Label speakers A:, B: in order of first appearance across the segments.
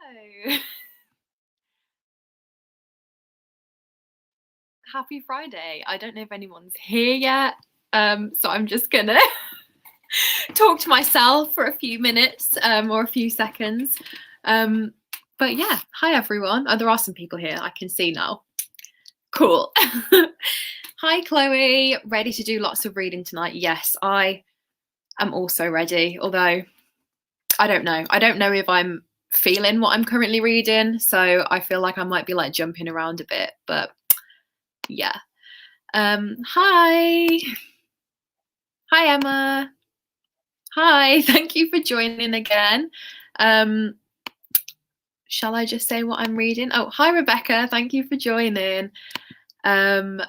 A: Hello. Happy Friday. I don't know if anyone's here yet, so I'm just gonna talk to myself for a few minutes or a few seconds. But yeah, hi everyone. Oh, there are some people here. I can see now. Cool. Hi Chloe. Ready to do lots of reading tonight? Yes, I am also ready, although I don't know. I don't know if I'm feeling what I'm currently reading, so I feel like I might be like jumping around a bit, but yeah. Hi. Hi, Emma. Hi, thank you for joining again. Shall I just say what I'm reading? Oh, hi, Rebecca. Thank you for joining. I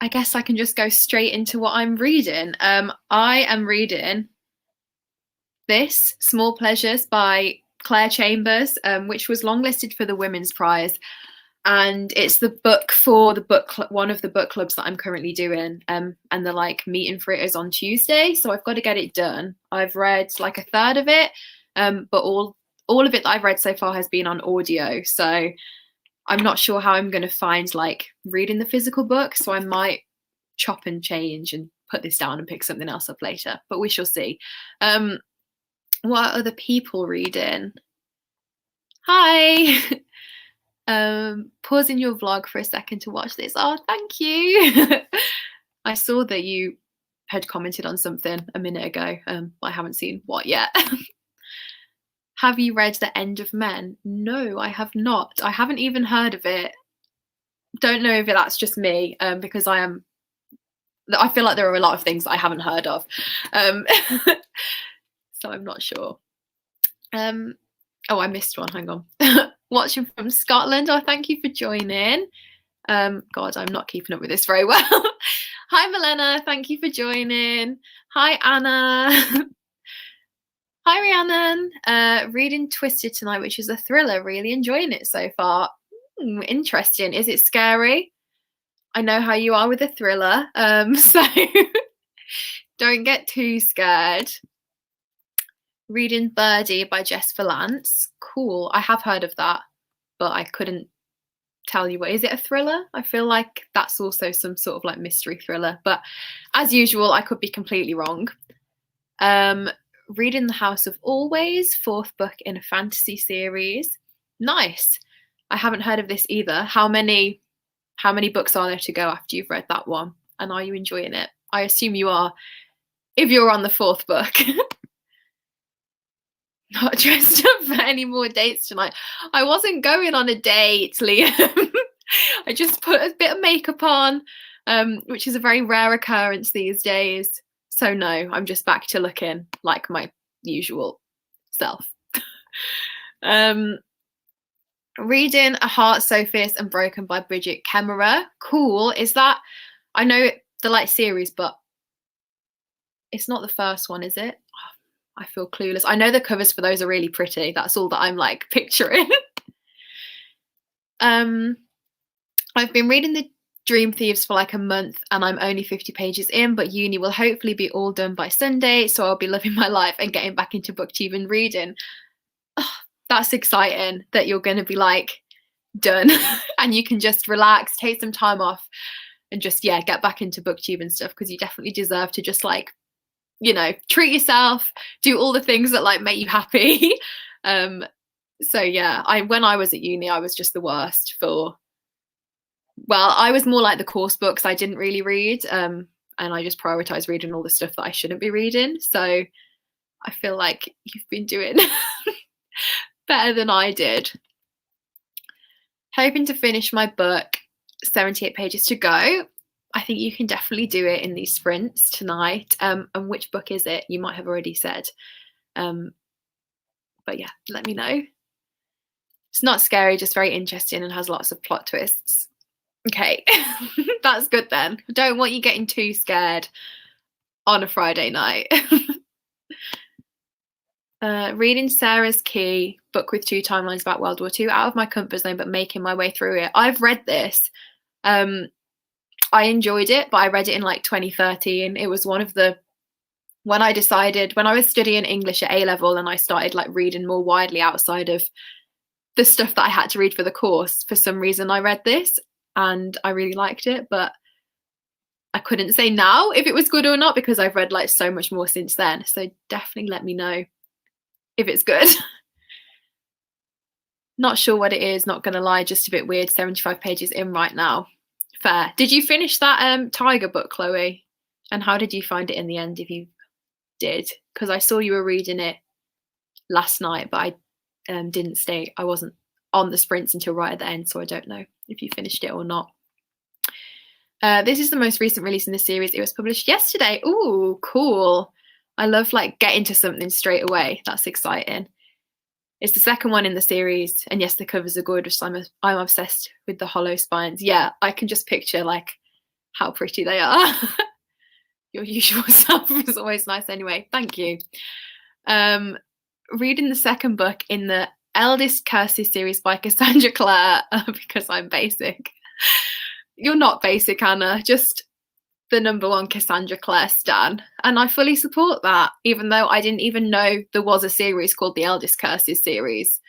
A: guess I can just go straight into what I'm reading. I am reading this, Small Pleasures by Claire Chambers, which was longlisted for the Women's Prize. And it's the book for the one of the book clubs that I'm currently doing, and the like meeting for it is on Tuesday, so I've got to get it done. I've read like a third of it, but all of it that I've read so far has been on audio, so I'm not sure how I'm going to find like reading the physical book, so I might chop and change and put this down and pick something else up later, but we shall see. What are other people reading? Hi. Pausing your vlog for a second to watch this. Oh, thank you. I saw that you had commented on something a minute ago. I haven't seen what yet. Have you read The End of Men? No, I have not. I haven't even heard of it. Don't know if that's just me, because I feel like there are a lot of things that I haven't heard of. So I'm not sure. Oh, I missed one. Hang on. Watching from Scotland. Oh, thank you for joining. God, I'm not keeping up with this very well. Hi, Milena. Thank you for joining. Hi, Anna. Hi, Rhiannon. Reading Twisted tonight, which is a thriller. Really enjoying it so far. Interesting. Is it scary? I know how you are with a thriller, so don't get too scared. Reading Birdie by Jess Valance. Cool. I have heard of that, but I couldn't tell you what. Is it a thriller? I feel like that's also some sort of like mystery thriller, but as usual, I could be completely wrong. Reading The House of Always, fourth book in a fantasy series. Nice. I haven't heard of this either. How many books are there to go after you've read that one? And are you enjoying it? I assume you are, if you're on the fourth book. Not dressed up for any more dates tonight. I wasn't going on a date, Liam. I just put a bit of makeup on, which is a very rare occurrence these days. So no, I'm just back to looking like my usual self. Reading A Heart So Fierce and Broken by Bridget Kemmerer. Cool. Is that, I know the like series, but it's not the first one, is it? I feel clueless. I know the covers for those are really pretty. That's all that I'm like picturing. I've been reading The Dream Thieves for like a month and I'm only 50 pages in, but uni will hopefully be all done by Sunday, so I'll be living my life and getting back into booktube and reading. Oh, that's exciting that you're going to be like done and you can just relax, take some time off and just, yeah, get back into booktube and stuff, because you definitely deserve to just like, you know, treat yourself, do all the things that like make you happy. So yeah, when I was at uni, I was just the worst for, well, I was more like the course books I didn't really read, and I just prioritized reading all the stuff that I shouldn't be reading. So I feel like you've been doing better than I did. Hoping to finish my book, 78 pages to go. I think you can definitely do it in these sprints tonight. And which book is it? You might have already said. But yeah, let me know. It's not scary, just very interesting and has lots of plot twists. Okay, that's good then. I don't want you getting too scared on a Friday night. Reading Sarah's Key, book with 2 timelines about World War II, out of my comfort zone, but making my way through it. I've read this. I enjoyed it, but I read it in like 2013. It was one of the when I was studying English at A-level and I started like reading more widely outside of the stuff that I had to read for the course, for some reason I read this and I really liked it, but I couldn't say now if it was good or not because I've read like so much more since then. So definitely let me know if it's good. Not sure what it is, not gonna lie, just a bit weird. 75 pages in right now. Fair. Did you finish that Tiger book, Chloe? And how did you find it in the end, if you did? Because I saw you were reading it last night, but I wasn't on the sprints until right at the end, so I don't know if you finished it or not. This is the most recent release in the series. It was published yesterday. Ooh, cool. I love like getting to something straight away. That's exciting. It's the second one in the series, and yes, the covers are gorgeous. I'm obsessed with the hollow spines. Yeah, I can just picture like how pretty they are. Your usual self is always nice anyway. Thank you. Reading the second book in the Eldest Curses series by Cassandra Clare because I'm basic. You're not basic, Anna, just the #1 Cassandra Clare stan. And I fully support that, even though I didn't even know there was a series called the Eldest Curses series,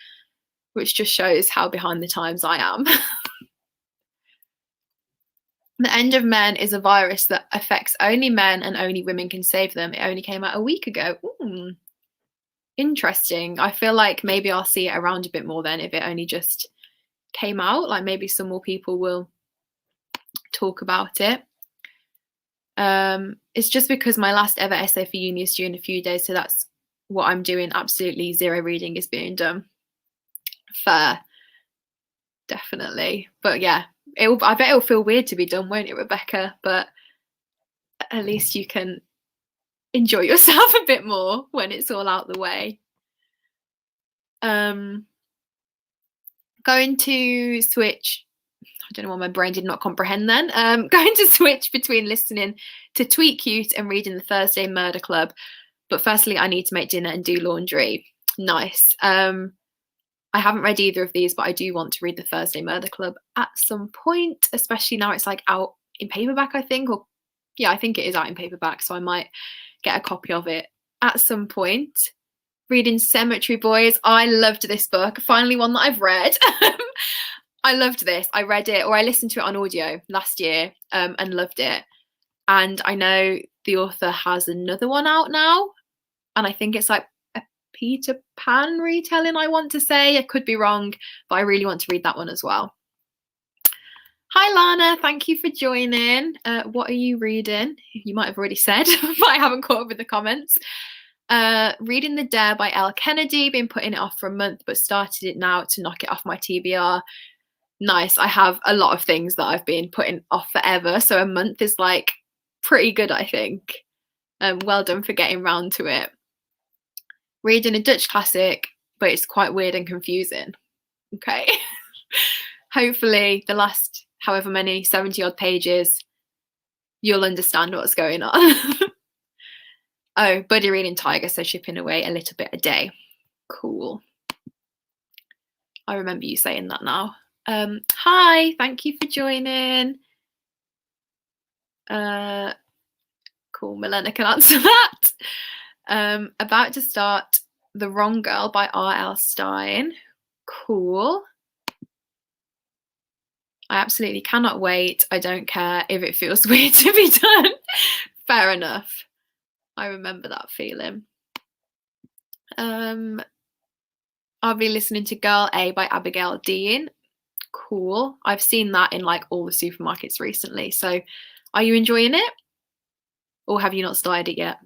A: which just shows how behind the times I am. The End of Men is a virus that affects only men and only women can save them. It only came out a week ago. Ooh, interesting. I feel like maybe I'll see it around a bit more then if it only just came out. Like maybe some more people will talk about it. It's just because my last ever essay for uni is due in a few days, so that's what I'm doing. Absolutely zero reading is being done. Fair. Definitely. But yeah, I bet it'll feel weird to be done, won't it, Rebecca? But at least you can enjoy yourself a bit more when it's all out the way. Going to switch. I don't know why my brain did not comprehend then. Going to switch between listening to Tweet Cute and reading the Thursday Murder Club. But firstly, I need to make dinner and do laundry. Nice. I haven't read either of these, but I do want to read the Thursday Murder Club at some point, especially now it's like out in paperback, I think. Or yeah, I think it is out in paperback, so I might get a copy of it at some point. Reading Cemetery Boys. I loved this book. Finally one that I've read. I loved this. I read it, or I listened to it on audio last year and loved it. And I know the author has another one out now. And I think it's like a Peter Pan retelling, I want to say. I could be wrong, but I really want to read that one as well. Hi, Lana. Thank you for joining. What are you reading? You might have already said, but I haven't caught up with the comments. Reading The Dare by Elle Kennedy. Been putting it off for a month, but started it now to knock it off my TBR. Nice. I have a lot of things that I've been putting off forever, so a month is like pretty good, I think. Well done for getting round to it. Reading a Dutch classic, but it's quite weird and confusing. Okay. Hopefully the last however many 70 odd pages you'll understand what's going on. Oh, buddy reading Tiger, so chipping away a little bit a day. Cool. I remember you saying that now. Hi, thank you for joining. Cool, Milena can answer that. About to start The Wrong Girl by R.L. Stein. Cool. I absolutely cannot wait. I don't care if it feels weird to be done. Fair enough. I remember that feeling. I'll be listening to Girl A by Abigail Dean. Cool. I've seen that in like all the supermarkets recently. So are you enjoying it? Or have you not started it yet?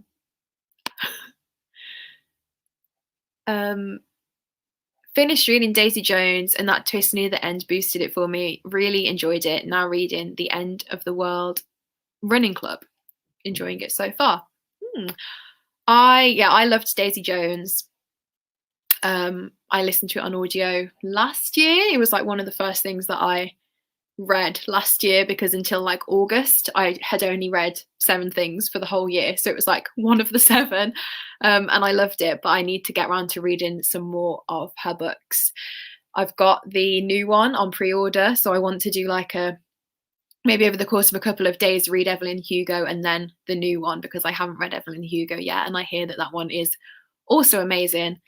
A: Finished reading Daisy Jones, and that twist near the end boosted it for me. Really enjoyed it. Now reading The End of the World Running Club. Enjoying it so far. I loved Daisy Jones. I listened to it on audio last year. It was like one of the first things that I read last year, because until like August I had only read 7 things for the whole year, so it was like one of the 7, and I loved it, but I need to get around to reading some more of her books. I've got the new one on pre-order, so I want to do like a maybe over the course of a couple of days, read Evelyn Hugo and then the new one, because I haven't read Evelyn Hugo yet, and I hear that that one is also amazing.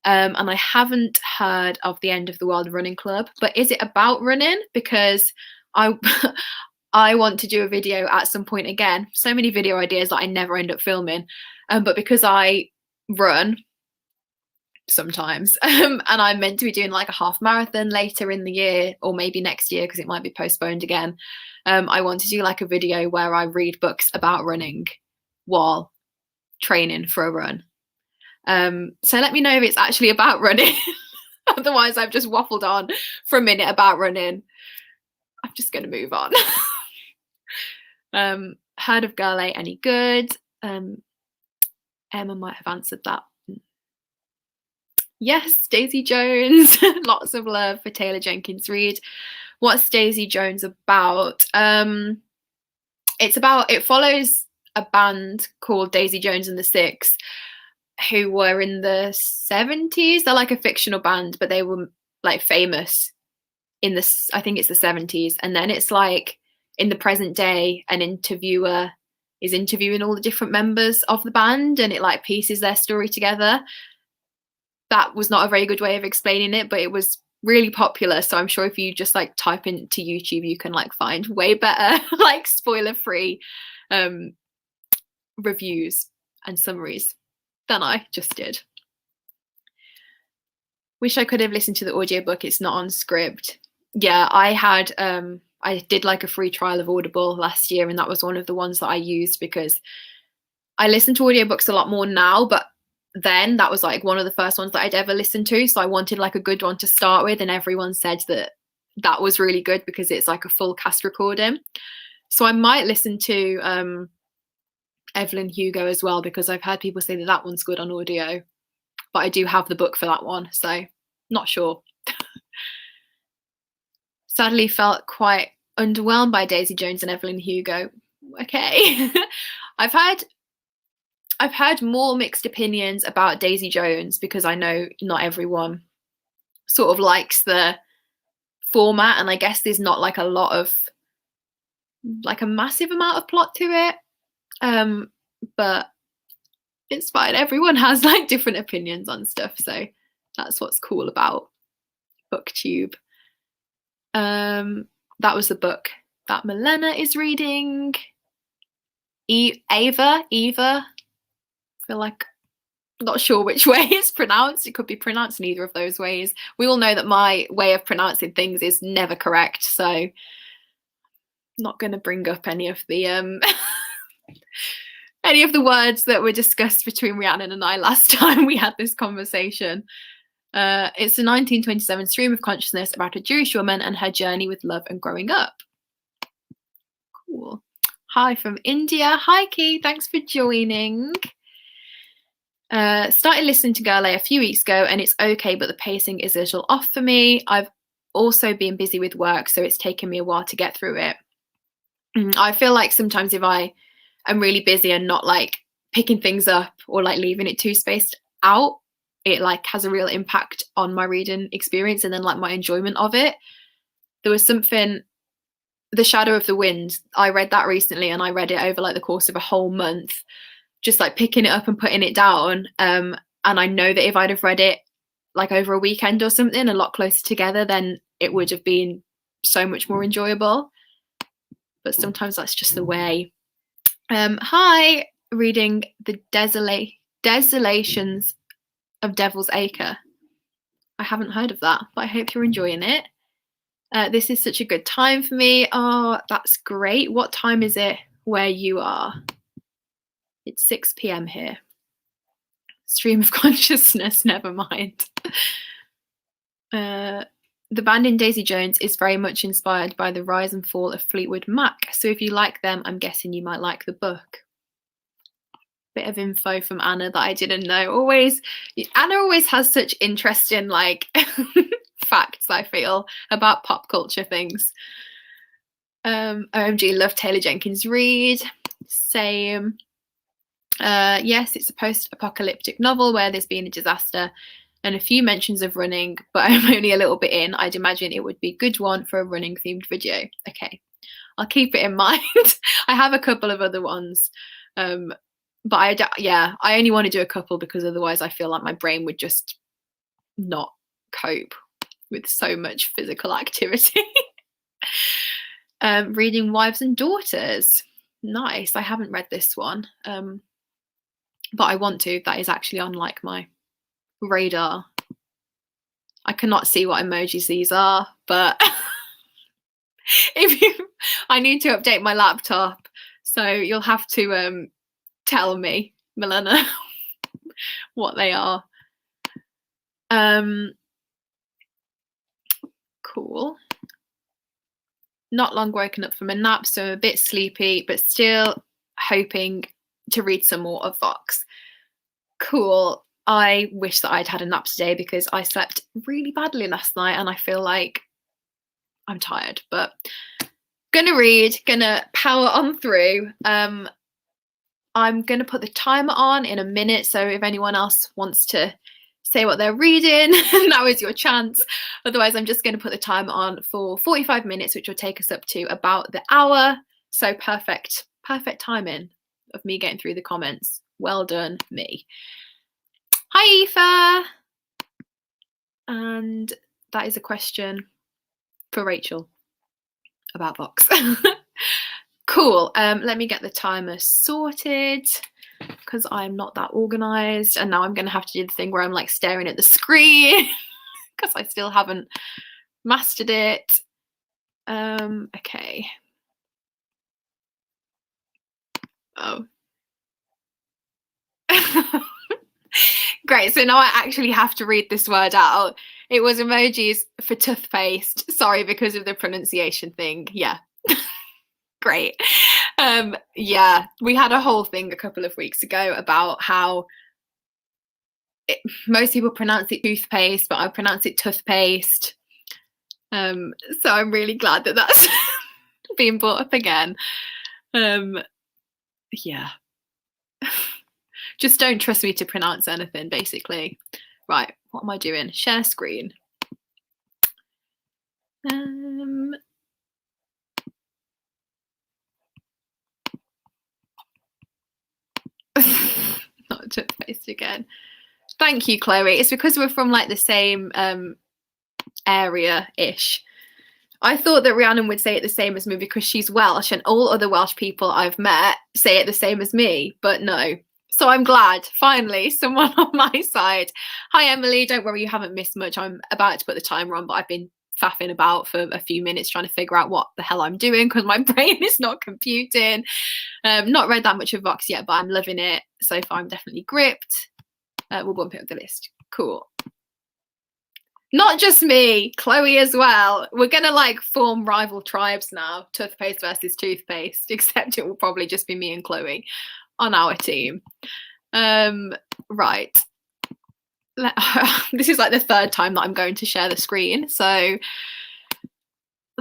A: And I haven't heard of The End of the World Running Club, but is it about running? Because I I want to do a video at some point again. So many video ideas that I never end up filming, but because I run sometimes and I'm meant to be doing like a half marathon later in the year, or maybe next year because it might be postponed again, I want to do like a video where I read books about running while training for a run. So let me know if it's actually about running. Otherwise I've just waffled on for a minute about running. I'm just going to move on. Heard of Girl A any good? Emma might have answered that. Yes, Daisy Jones. Lots of love for Taylor Jenkins Reid. What's Daisy Jones about? It follows a band called Daisy Jones and the Six, who were in the 70s. They're like a fictional band, but they were like famous in the, I think it's the 70s. And then it's like in the present day, an interviewer is interviewing all the different members of the band, and it like pieces their story together. That was not a very good way of explaining it, but it was really popular. So I'm sure if you just like type into YouTube, you can like find way better like spoiler-free reviews and summaries than I just did. Wish I could have listened to the audiobook. It's not on script. Yeah, I did like a free trial of Audible last year, and that was one of the ones that I used because I listen to audiobooks a lot more now, but then that was like one of the first ones that I'd ever listened to. So I wanted like a good one to start with, and everyone said that that was really good because it's like a full cast recording. So I might listen to Evelyn Hugo as well, because I've heard people say that that one's good on audio, but I do have the book for that one, so not sure. Sadly felt quite underwhelmed by Daisy Jones and Evelyn Hugo. Okay. I've heard more mixed opinions about Daisy Jones, because I know not everyone sort of likes the format, and I guess there's not like a lot of like a massive amount of plot to it, but it's fine. Everyone has like different opinions on stuff, so that's what's cool about BookTube. That was the book that Milena is reading. Eva. I feel like I'm not sure which way it's pronounced. It could be pronounced in either of those ways. We all know that my way of pronouncing things is never correct, so I'm not going to bring up any of the any of the words that were discussed between Rhiannon and I last time we had this conversation. It's a 1927 stream of consciousness about a Jewish woman and her journey with love and growing up. Cool. Hi from India. Hi, Key. Thanks for joining. Started listening to Girl A few weeks ago, and it's okay, but the pacing is a little off for me. I've also been busy with work, so it's taken me a while to get through it. I feel like sometimes if I am really busy and not like picking things up or like leaving it too spaced out, it like has a real impact on my reading experience and then like my enjoyment of it. There was something, The Shadow of the Wind, I read that recently, and I read it over like the course of a whole month, just like picking it up and putting it down. And I know that if I'd have read it like over a weekend or something, a lot closer together, then it would have been so much more enjoyable. But sometimes that's just the way. Hi, reading The Desolations of Devil's Acre. I haven't heard of that, but I hope you're enjoying it. This is such a good time for me. Oh, that's great. What time is it where you are? It's 6 p.m. here. Stream of consciousness, never mind. The band in Daisy Jones is very much inspired by the rise and fall of Fleetwood Mac. So if you like them, I'm guessing you might like the book. Bit of info from Anna that I didn't know. Anna always has such interesting like facts, I feel, about pop culture things. OMG, love Taylor Jenkins Reid. Same. Yes, it's a post-apocalyptic novel where there's been a disaster and a few mentions of running, but I'm only a little bit in. I'd imagine it would be a good one for a running themed video. Okay. I'll keep it in mind. I have a couple of other ones. But I only want to do a couple because otherwise I feel like my brain would just not cope with so much physical activity. Reading Wives and Daughters. Nice. I haven't read this one. But I want to. That is actually on like my radar. I cannot see what emojis these are, but I need to update my laptop, so you'll have to tell me, Milena, what they are. Cool. Not long woken up from a nap, so I'm a bit sleepy, but still hoping to read some more of Vox. Cool. I wish that I'd had a nap today because I slept really badly last night and I feel like I'm tired, but gonna read, gonna power on through. I'm gonna put the timer on in a minute, so if anyone else wants to say what they're reading, now is your chance. Otherwise, I'm just gonna put the timer on for 45 minutes, which will take us up to about the hour. So perfect timing of me getting through the comments. Well done, me. Hi, Aoife. And that is a question for Rachel about Vox. Cool. Let me get the timer sorted because I'm not that organized. And now I'm going to have to do the thing where I'm like staring at the screen because I still haven't mastered it. Okay. Oh. Great, so now I actually have to read this word out. It was emojis for toothpaste. Sorry, because of the pronunciation thing. Yeah. Great. Yeah, we had a whole thing a couple of weeks ago about how most people pronounce it toothpaste, but I pronounce it toothpaste. So I'm really glad that that's being brought up again. Yeah. Just don't trust me to pronounce anything, basically. Right, what am I doing? Share screen. Not toothpaste again. Thank you, Chloe. It's because we're from like the same area-ish. I thought that Rhiannon would say it the same as me because she's Welsh and all other Welsh people I've met say it the same as me, but no. So I'm glad, finally, someone on my side. Hi, Emily. Don't worry, you haven't missed much. I'm about to put the timer on, but I've been faffing about for a few minutes trying to figure out what the hell I'm doing because my brain is not computing. Not read that much of Vox yet, but I'm loving it. So far, I'm definitely gripped. We'll bump it up the list. Cool. Not just me, Chloe as well. We're gonna like form rival tribes now, toothpaste versus toothpaste, except it will probably just be me and Chloe on our team. Right. This is like the third time that I'm going to share the screen, so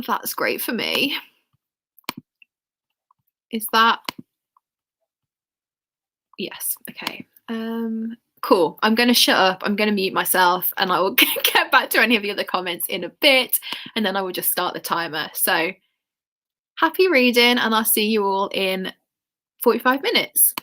A: that's great for me. Is that? Yes, okay. Cool. I'm going to shut up. I'm going to mute myself and I will get back to any of the other comments in a bit and then I will just start the timer. So happy reading and I'll see you all in 45 minutes.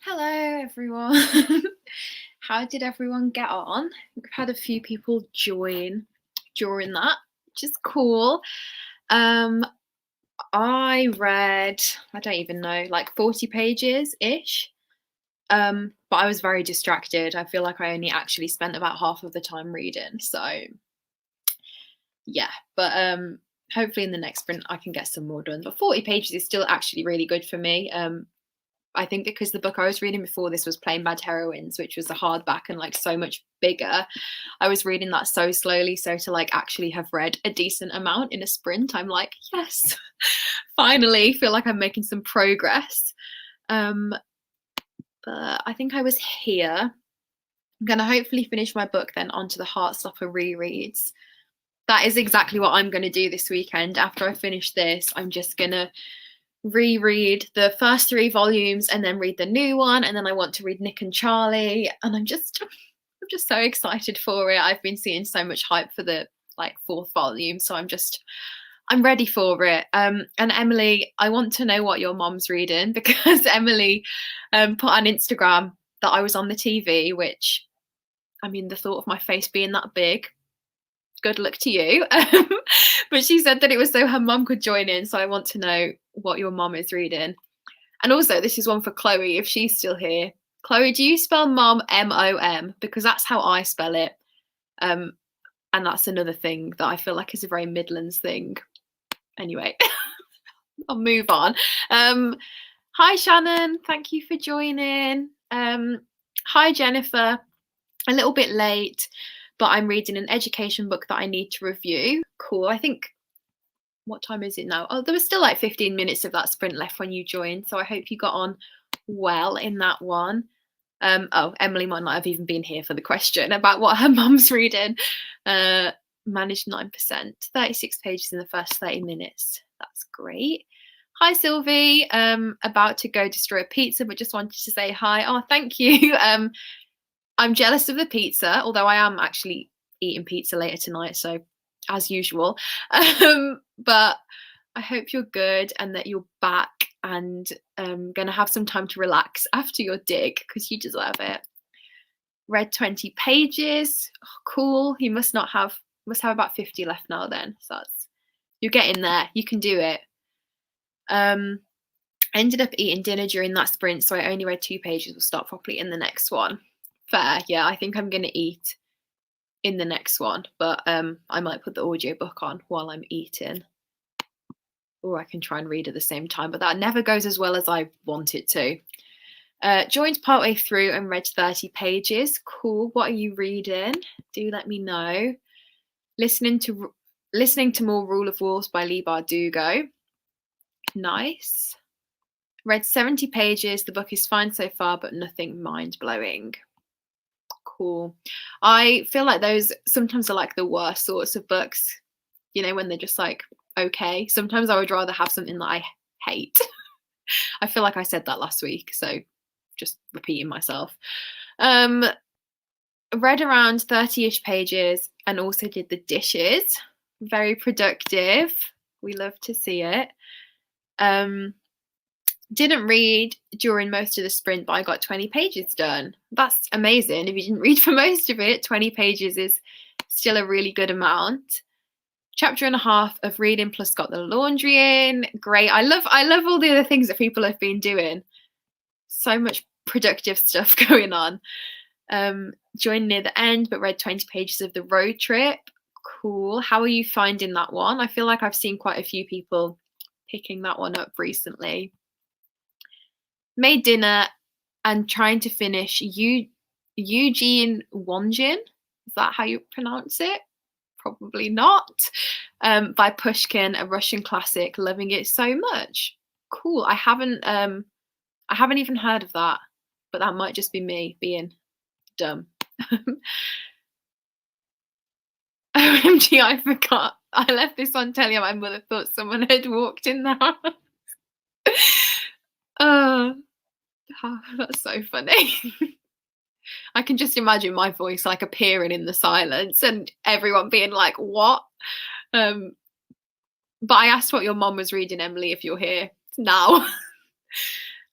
A: Hello, everyone. How did everyone get on? We've had a few people join during that, which is cool. I read, I don't even know, like 40 pages-ish. But I was very distracted. I feel like I only actually spent about half of the time reading. So yeah, but hopefully in the next sprint I can get some more done. But 40 pages is still actually really good for me. I think because the book I was reading before this was Plain Bad Heroines, which was a hardback and like so much bigger. I was reading that so slowly. So to like actually have read a decent amount in a sprint, I'm like, yes, finally feel like I'm making some progress. But I think I was here. I'm going to hopefully finish my book, then onto the Heartstopper rereads. That is exactly what I'm going to do this weekend. After I finish this, I'm just going to reread the first 3 volumes and then read the new one, and then I want to read Nick and Charlie, and I'm just so excited for it. I've been seeing so much hype for the like 4th volume, so I'm ready for it. And Emily, I want to know what your mom's reading, because Emily put on Instagram that I was on the TV, which, I mean, the thought of my face being that big, good luck to you. But she said that it was so her mum could join in, so I want to know what your mum is reading. And also, this is one for Chloe, if she's still here. Chloe, do you spell mom M-O-M? Because that's how I spell it. And that's another thing that I feel like is a very Midlands thing. Anyway, I'll move on. Hi, Shannon. Thank you for joining. Hi, Jennifer. A little bit late, but I'm reading an education book that I need to review. Cool. I think, what time is it now? Oh, there was still like 15 minutes of that sprint left when you joined, so I hope you got on well in that one. Oh, Emily might not have even been here for the question about what her mum's reading. Managed 9%, 36 pages in the first 30 minutes. That's great. Hi, Sylvie. About to go destroy a pizza, but just wanted to say hi. Oh, thank you. I'm jealous of the pizza, although I am actually eating pizza later tonight, so as usual. But I hope you're good and that you're back and going to have some time to relax after your dig, because you deserve it. Read 20 pages. Oh, cool. You must have about 50 left now then. So you're getting there. You can do it. I ended up eating dinner during that sprint, so I only read 2 pages. We'll start properly in the next one. Fair. Yeah, I think I'm going to eat in the next one, but I might put the audiobook on while I'm eating, or I can try and read at the same time, but that never goes as well as I want it to. Joined partway through and read 30 pages. Cool. What are you reading? Do let me know. Listening to more Rule of Wolves by Leigh Bardugo. Nice. Read 70 pages. The book is fine so far, but nothing mind-blowing. Cool. I feel like those sometimes are like the worst sorts of books, you know, when they're just like, okay. Sometimes I would rather have something that I hate. I feel like I said that last week, so just repeating myself. Read around 30-ish pages and also did the dishes. Very productive. We love to see it. Didn't read during most of the sprint, but I got 20 pages done. That's amazing. If you didn't read for most of it, 20 pages is still a really good amount. Chapter and a half of reading plus got the laundry in. Great. I love all the other things that people have been doing. So much productive stuff going on. Joined near the end, but read 20 pages of the road trip. Cool. How are you finding that one? I feel like I've seen quite a few people picking that one up recently. Made dinner and trying to finish Eugene Onjin. Is that how you pronounce it? Probably not. By Pushkin, a Russian classic. Loving it so much. Cool. I haven't even heard of that, but that might just be me being dumb. OMG, I forgot. I left this on telly and my mother thought someone had walked in the house. That's so funny. I can just imagine my voice like appearing in the silence and everyone being like, what? But I asked what your mom was reading, Emily, if you're here now.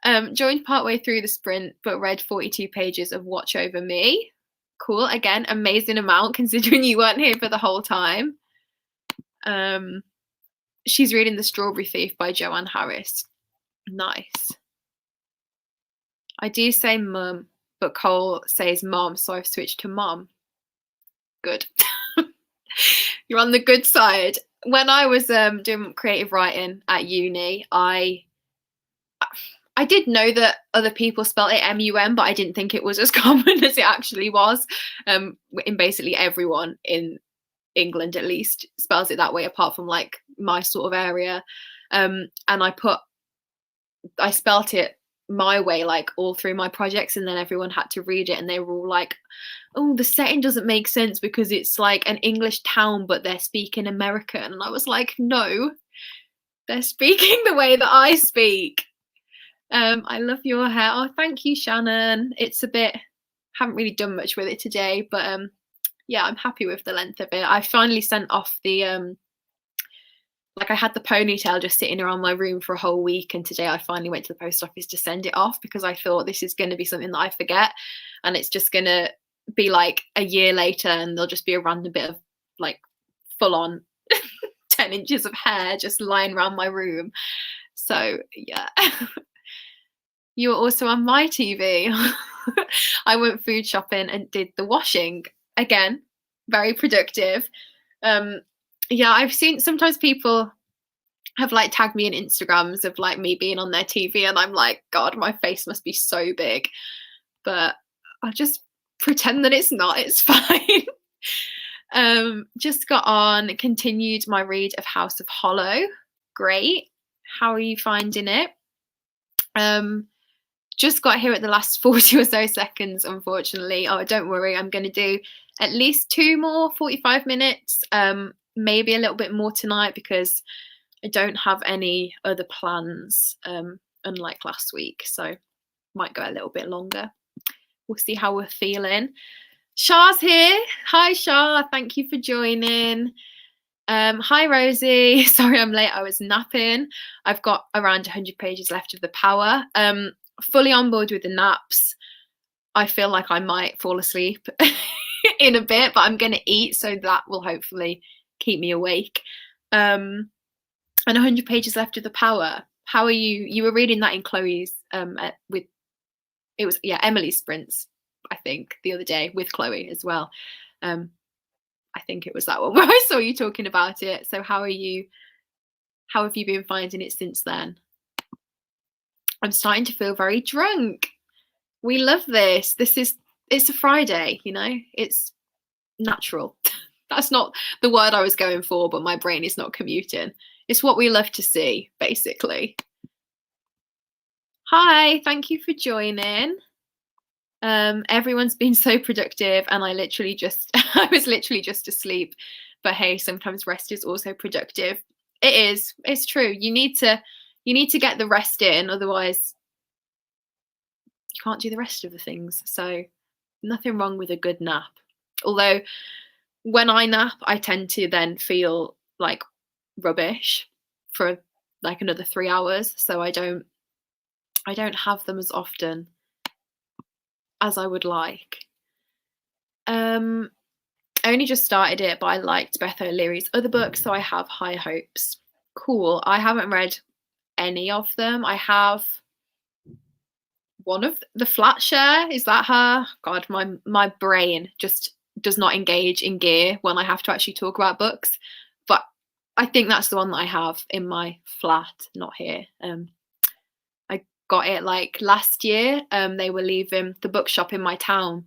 A: Joined partway through the sprint, but read 42 pages of Watch Over Me. Cool. Again, amazing amount considering you weren't here for the whole time. She's reading The Strawberry Thief by Joanne Harris. Nice. I do say mum, but Cole says mom, so I've switched to mom. Good. You're on the good side. When I was doing creative writing at uni, I did know that other people spelled it M-U-M, but I didn't think it was as common as it actually was. In basically everyone in England, at least, spells it that way, apart from like my sort of area. And I spelt it my way, like all through my projects, and then everyone had to read it, and they were all like, "Oh, the setting doesn't make sense because it's like an English town, but they're speaking American." And I was like, "No, they're speaking the way that I speak." I love your hair. Oh, thank you, Shannon. It's a bit, haven't really done much with it today, but yeah, I'm happy with the length of it. I finally sent off the like I had the ponytail just sitting around my room for a whole week, and today I finally went to the post office to send it off because I thought this is going to be something that I forget, and it's just going to be like a year later and there'll just be a random bit of like full on 10 inches of hair just lying around my room. So yeah. You were also on my TV. I went food shopping and did the washing. Again, very productive. Yeah, I've seen sometimes people have like tagged me in Instagrams of like me being on their TV, and I'm like, God, my face must be so big. But I just pretend that it's not, it's fine. Just got on, continued my read of House of Hollow. Great. How are you finding it? Just got here at the last 40 or so seconds, unfortunately. Oh, don't worry, I'm going to do at least 2 more 45 minutes, maybe a little bit more tonight because I don't have any other plans, unlike last week, so might go a little bit longer. We'll see how we're feeling. Shah's here. Hi, Shah. Thank you for joining. Hi, Rosie. Sorry I'm late. I was napping. I've got around 100 pages left of The Power. Fully on board with the naps. I feel like I might fall asleep in a bit, but I'm going to eat, so that will hopefully keep me awake. And 100 pages left of The Power. How are you? You were reading that in Chloe's Emily's sprints, I think, the other day with Chloe as well. I think it was that one where I saw you talking about it. So how are you? How have you been finding it since then? I'm starting to feel very drunk. We love this. It's a Friday, you know, it's natural. That's not the word I was going for, but my brain is not commuting. It's what we love to see, basically. Hi, thank you for joining. Everyone's been so productive, and I was literally just asleep. But hey, sometimes rest is also productive. It is. It's true. You need to get the rest in, otherwise you can't do the rest of the things. So nothing wrong with a good nap. Although when I nap, I tend to then feel like rubbish for like another 3 hours. So I don't have them as often as I would like. I only just started it, but I liked Beth O'Leary's other books, so I have high hopes. Cool. I haven't read any of them. I have one of The Flat Share. Is that her? God, my brain just does not engage in gear when I have to actually talk about books. But I think that's the one that I have in my flat, not here. I got it like last year. They were leaving the bookshop in my town,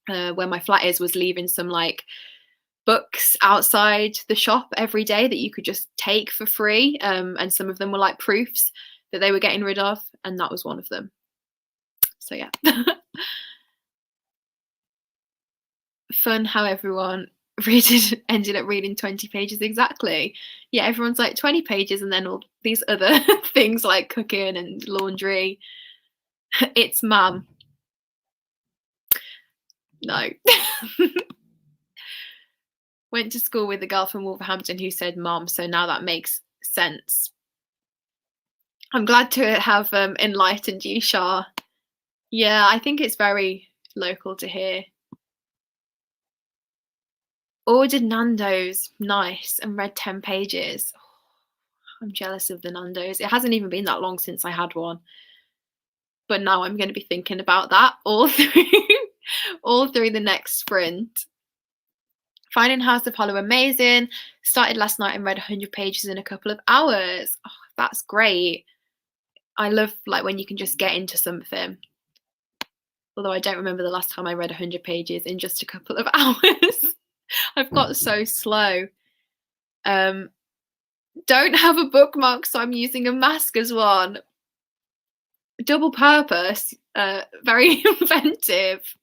A: where my flat is, was leaving some like books outside the shop every day that you could just take for free, and some of them were like proofs that they were getting rid of, and that was one of them. So yeah. Fun how everyone ended up reading 20 pages exactly. Yeah, everyone's like 20 pages and then all these other things like cooking and laundry. It's mum. No. Went to school with a girl from Wolverhampton who said mom, so now that makes sense. I'm glad to have enlightened you, Shah. Yeah, I think it's very local to here. Ordered Nando's, nice, and read 10 pages. I'm jealous of the Nando's. It hasn't even been that long since I had one. But now I'm going to be thinking about that all through all through the next sprint. Finding House of Hollow, amazing. Started last night and read 100 pages in a couple of hours. Oh, that's great. I love like when you can just get into something. Although I don't remember the last time I read 100 pages in just a couple of hours. I've got so slow. Don't have a bookmark, so I'm using a mask as one. Double purpose, very inventive.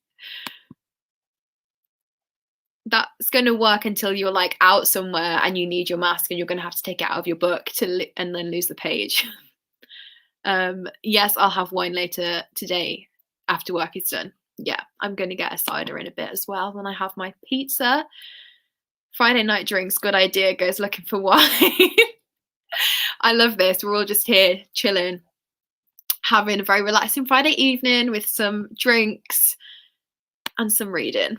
A: That's going to work until you're like out somewhere and you need your mask and you're going to have to take it out of your book and then lose the page. Yes, I'll have wine later today after work is done. Yeah, I'm going to get a cider in a bit as well when I have my pizza. Friday night drinks, good idea, goes looking for wine. I love this. We're all just here chilling, having a very relaxing Friday evening with some drinks and some reading.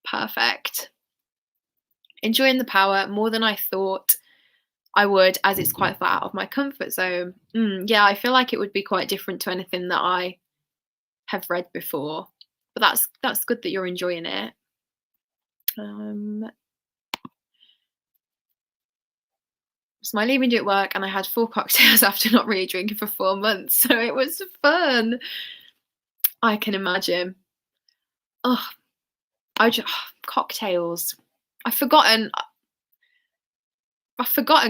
A: Perfect. Enjoying the power more than I thought I would, as it's quite far out of my comfort zone. Yeah, I feel like it would be quite different to anything that I have read before. But that's good that you're enjoying it. It's my leaving due at work and I had 4 cocktails after not really drinking for 4 months. So it was fun. I can imagine. Oh, cocktails. I've forgotten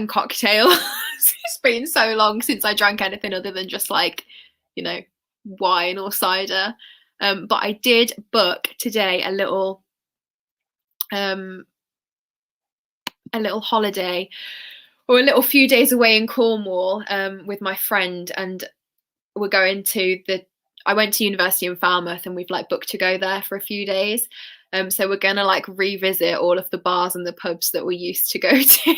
A: cocktails. It's been so long since I drank anything other than just like, wine or cider. But I did book today a little holiday or a little few days away in Cornwall with my friend, and we're going to I went to university in Falmouth and we've like booked to go there for a few days. So we're gonna like revisit all of the bars and the pubs that we used to go to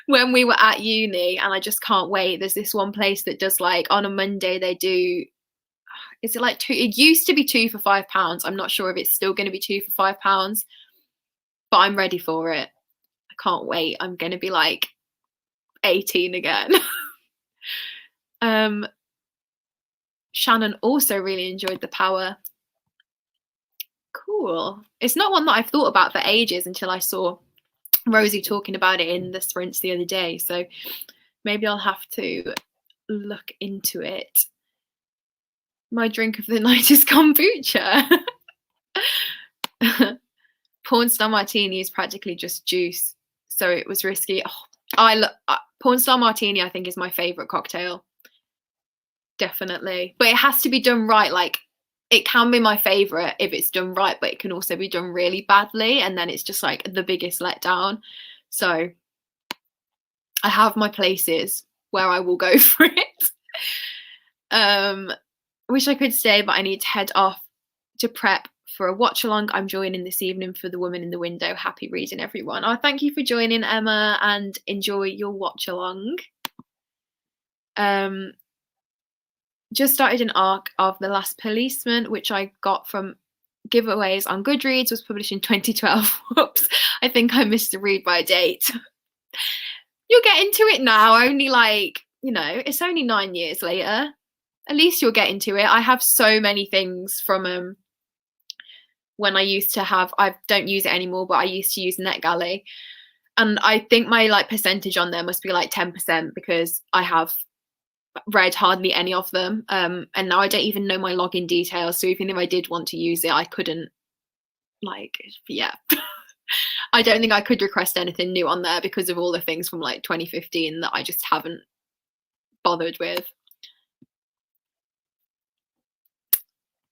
A: when we were at uni, and I just can't wait. There's this one place that does like on a Monday they do, is it like it used to be 2 for £5. I'm not sure if it's still going to be 2 for £5, but I'm ready for it. I can't wait. I'm going to be like 18 again. Shannon also really enjoyed The Power. Cool. It's not one that I've thought about for ages until I saw Rosie talking about it in the sprints the other day. So maybe I'll have to look into it. My drink of the night is kombucha. Porn Star Martini is practically just juice, so it was risky. Porn Star Martini I think is my favourite cocktail. Definitely. But it has to be done right. Like, it can be my favourite if it's done right, but it can also be done really badly, and then it's just like the biggest letdown. So I have my places where I will go for it. Wish I could stay, but I need to head off to prep for a watch along I'm joining this evening for The Woman in the Window. Happy reading, everyone. Oh, thank you for joining, Emma, and enjoy your watch along. Just started an arc of The Last Policeman, which I got from giveaways on Goodreads, was published in 2012. Whoops, I think I missed the read by date. You'll get into it now, only like, it's only 9 years later. At least you'll get into it. I have so many things from when I used to have, I don't use it anymore, but I used to use NetGalley. And I think my like percentage on there must be like 10% because I have read hardly any of them. And now I don't even know my login details. So even if I did want to use it, I couldn't, yeah. I don't think I could request anything new on there because of all the things from like 2015 that I just haven't bothered with.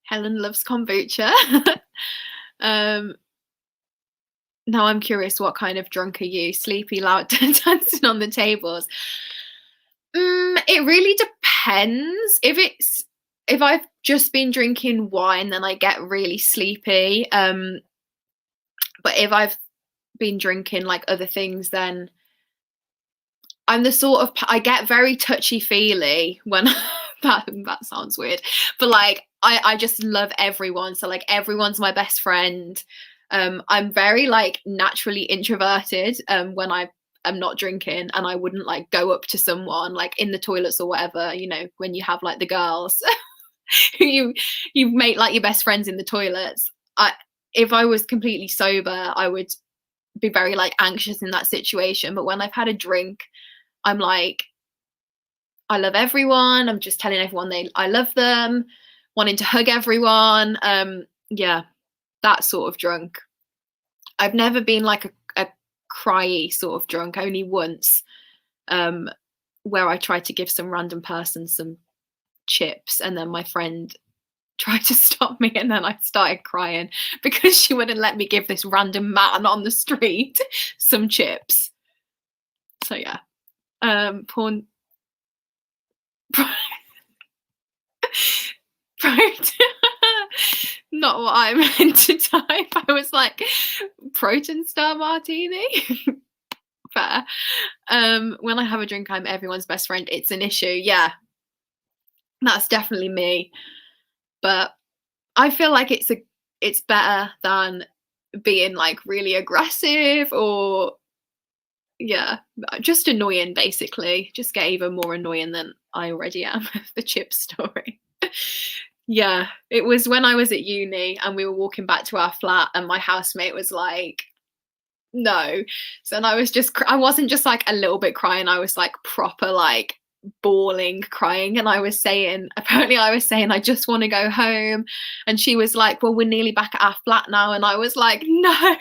A: Helen loves kombucha. Now I'm curious, what kind of drunk are you? Sleepy, loud, dancing on the tables? It really depends. If I've just been drinking wine, then I get really sleepy. But if I've been drinking like other things, then I'm the sort of, I get very touchy-feely when that sounds weird, but like I just love everyone. So like everyone's my best friend. I'm very like naturally introverted when I am not drinking, and I wouldn't like go up to someone like in the toilets or whatever, you know, when you have like the girls who you make like your best friends in the toilets. If I was completely sober, I would be very like anxious in that situation. But when I've had a drink, I'm like, I love everyone. I'm just telling everyone I love them, wanting to hug everyone. Yeah, that sort of drunk. I've never been like a cryy sort of drunk, only once, where I tried to give some random person some chips, and then my friend tried to stop me, and then I started crying because she wouldn't let me give this random man on the street some chips. So yeah, porn. Not what I meant to type. I was like, Protein Star Martini. Fair. When I have a drink, I'm everyone's best friend. It's an issue. Yeah, that's definitely me. But I feel like it's better than being like really aggressive or, yeah, just annoying, basically. Just get even more annoying than I already am with the chip story. Yeah, it was when I was at uni and we were walking back to our flat, and my housemate was like, no. So and I wasn't just like a little bit crying, I was like proper like bawling, crying. And apparently I was saying I just want to go home, and she was like, well, we're nearly back at our flat now. And I was like, no,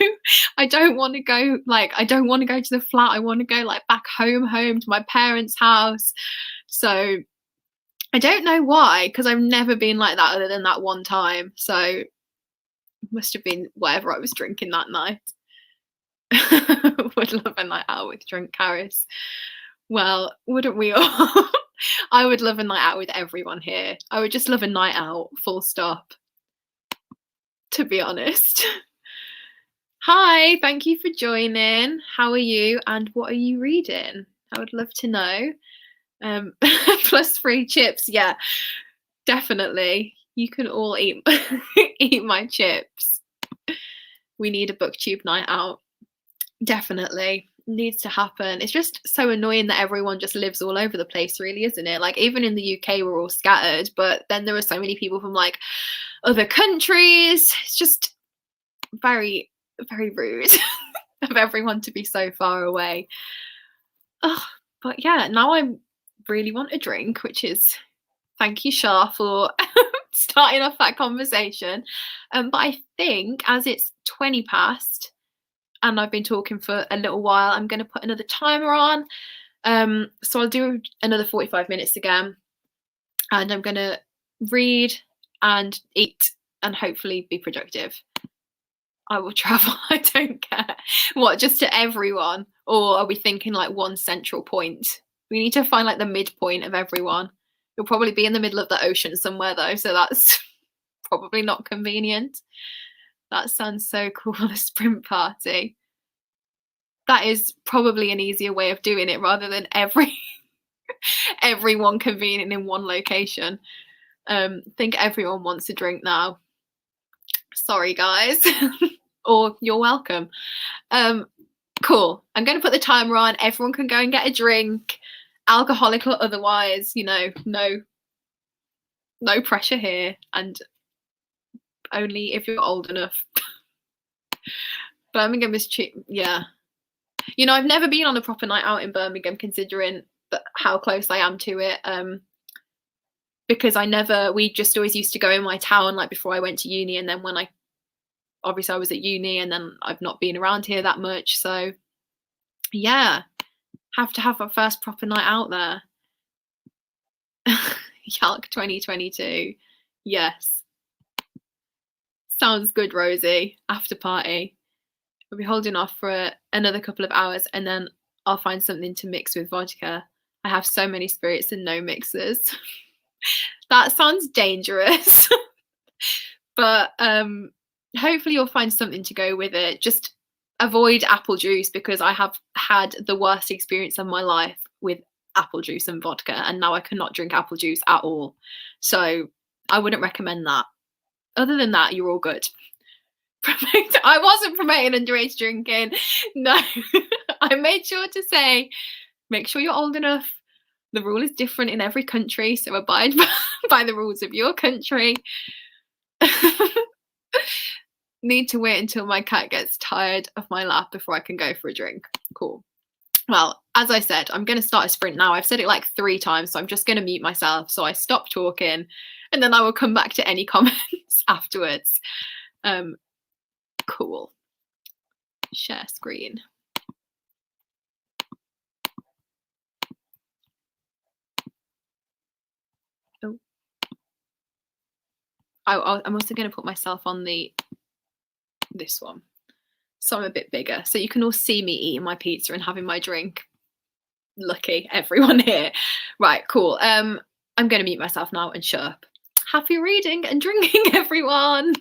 A: I don't want to go, like I don't want to go to the flat, I want to go like back home to my parents' house. So I don't know why, because I've never been like that other than that one time. So it must have been whatever I was drinking that night. Would love a night out with drunk Caris. Well, wouldn't we all? I would love a night out with everyone here. I would just love a night out, full stop, to be honest. Hi, thank you for joining. How are you and what are you reading? I would love to know. Plus free chips, yeah, definitely. You can all eat eat my chips. We need a booktube night out. Definitely needs to happen. It's just so annoying that everyone just lives all over the place, really, isn't it? Like even in the UK we're all scattered, but then there are so many people from like other countries. It's just very, very rude of everyone to be so far away. Oh, but yeah, now I really want a drink, which is, thank you, Shah, for starting off that conversation. But I think as it's 20 past and I've been talking for a little while, I'm going to put another timer on. So I'll do another 45 minutes again, and I'm going to read and eat and hopefully be productive. I will travel. I don't care. What, just to everyone? Or are we thinking like one central point? We need to find like the midpoint of everyone. You'll probably be in the middle of the ocean somewhere though, so that's probably not convenient. That sounds so cool, a sprint party. That is probably an easier way of doing it rather than everyone convening in one location. Think everyone wants a drink now. Sorry, guys. Or you're welcome. Cool. I'm going to put the timer on. Everyone can go and get a drink, alcoholic or otherwise, you know, no pressure here, and only if you're old enough. Birmingham is cheap. Yeah. You know, I've never been on a proper night out in Birmingham, considering how close I am to it. Because we just always used to go in my town, like before I went to uni. And then when obviously I was at uni, and then I've not been around here that much. So yeah, have to have our first proper night out there. Yalk 2022. Yes. Sounds good, Rosie. After party. We'll be holding off for another couple of hours, and then I'll find something to mix with vodka. I have so many spirits and no mixers. That sounds dangerous. But hopefully you'll find something to go with it. Just avoid apple juice, because I have had the worst experience of my life with apple juice and vodka, and now I cannot drink apple juice at all. So I wouldn't recommend that. Other than that, you're all good. I wasn't promoting underage drinking. No, I made sure to say, make sure you're old enough. The rule is different in every country, so abide by the rules of your country. Need to wait until my cat gets tired of my lap before I can go for a drink. Cool. Well, as I said, I'm going to start a sprint now. I've said it like 3 times, so I'm just going to mute myself. So I stop talking, and then I will come back to any comments afterwards. Cool. Share screen. Oh. I'm also going to put myself on this one, so I'm a bit bigger, so you can all see me eating my pizza and having my drink. Lucky everyone here. Right, cool. I'm going to mute myself now and shut up. Happy reading and drinking, everyone.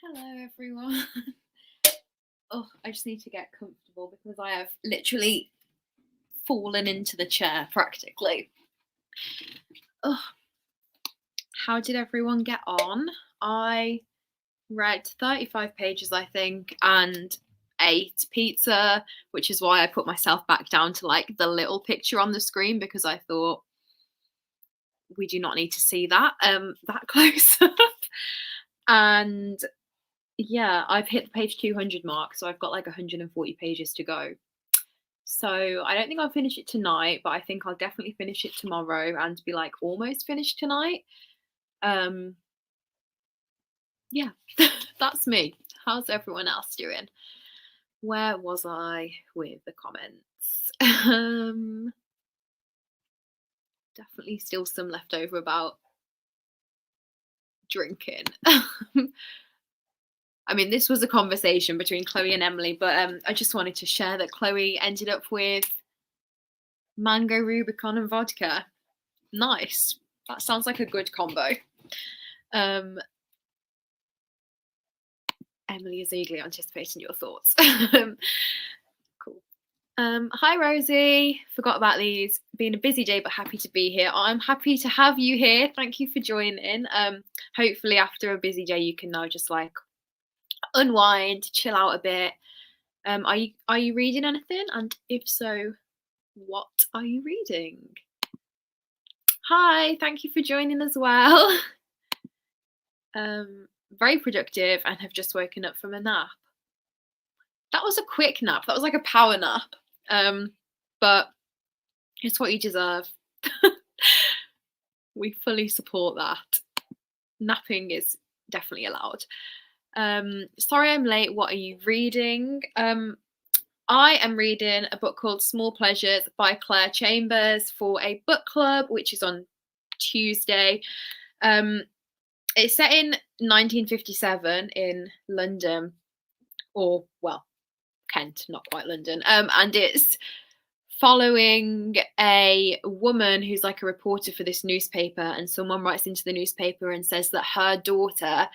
A: Hello everyone. Oh, I just need to get comfortable because I have literally fallen into the chair practically. Oh, how did everyone get on? I read 35 pages, I think, and ate pizza, which is why I put myself back down to like the little picture on the screen, because I thought we do not need to see that that close up. And yeah, I've hit the page 200 mark, so I've got like 140 pages to go. So I don't think I'll finish it tonight, but I think I'll definitely finish it tomorrow and be like almost finished tonight. Yeah, that's me. How's everyone else doing? Where was I with the comments? Definitely still some left over about drinking. I mean, this was a conversation between Chloe and Emily, but I just wanted to share that Chloe ended up with mango Rubicon and vodka. Nice. That sounds like a good combo. Emily is eagerly anticipating your thoughts. Cool. Hi Rosie. Forgot about these. Been a busy day, but happy to be here. I'm happy to have you here. Thank you for joining. Hopefully after a busy day, you can now just like unwind, chill out a bit. Are you reading anything? And if so, what are you reading? Hi, thank you for joining as well. Very productive and have just woken up from a nap. That was a quick nap. That was like a power nap. But it's what you deserve. We fully support that. Napping is definitely allowed. Sorry I'm late. What are you reading? I am reading a book called Small Pleasures by Claire Chambers for a book club, which is on Tuesday. It's set in 1957 in London, or well, Kent, not quite London. And it's following a woman who's like a reporter for this newspaper, and someone writes into the newspaper and says that her daughter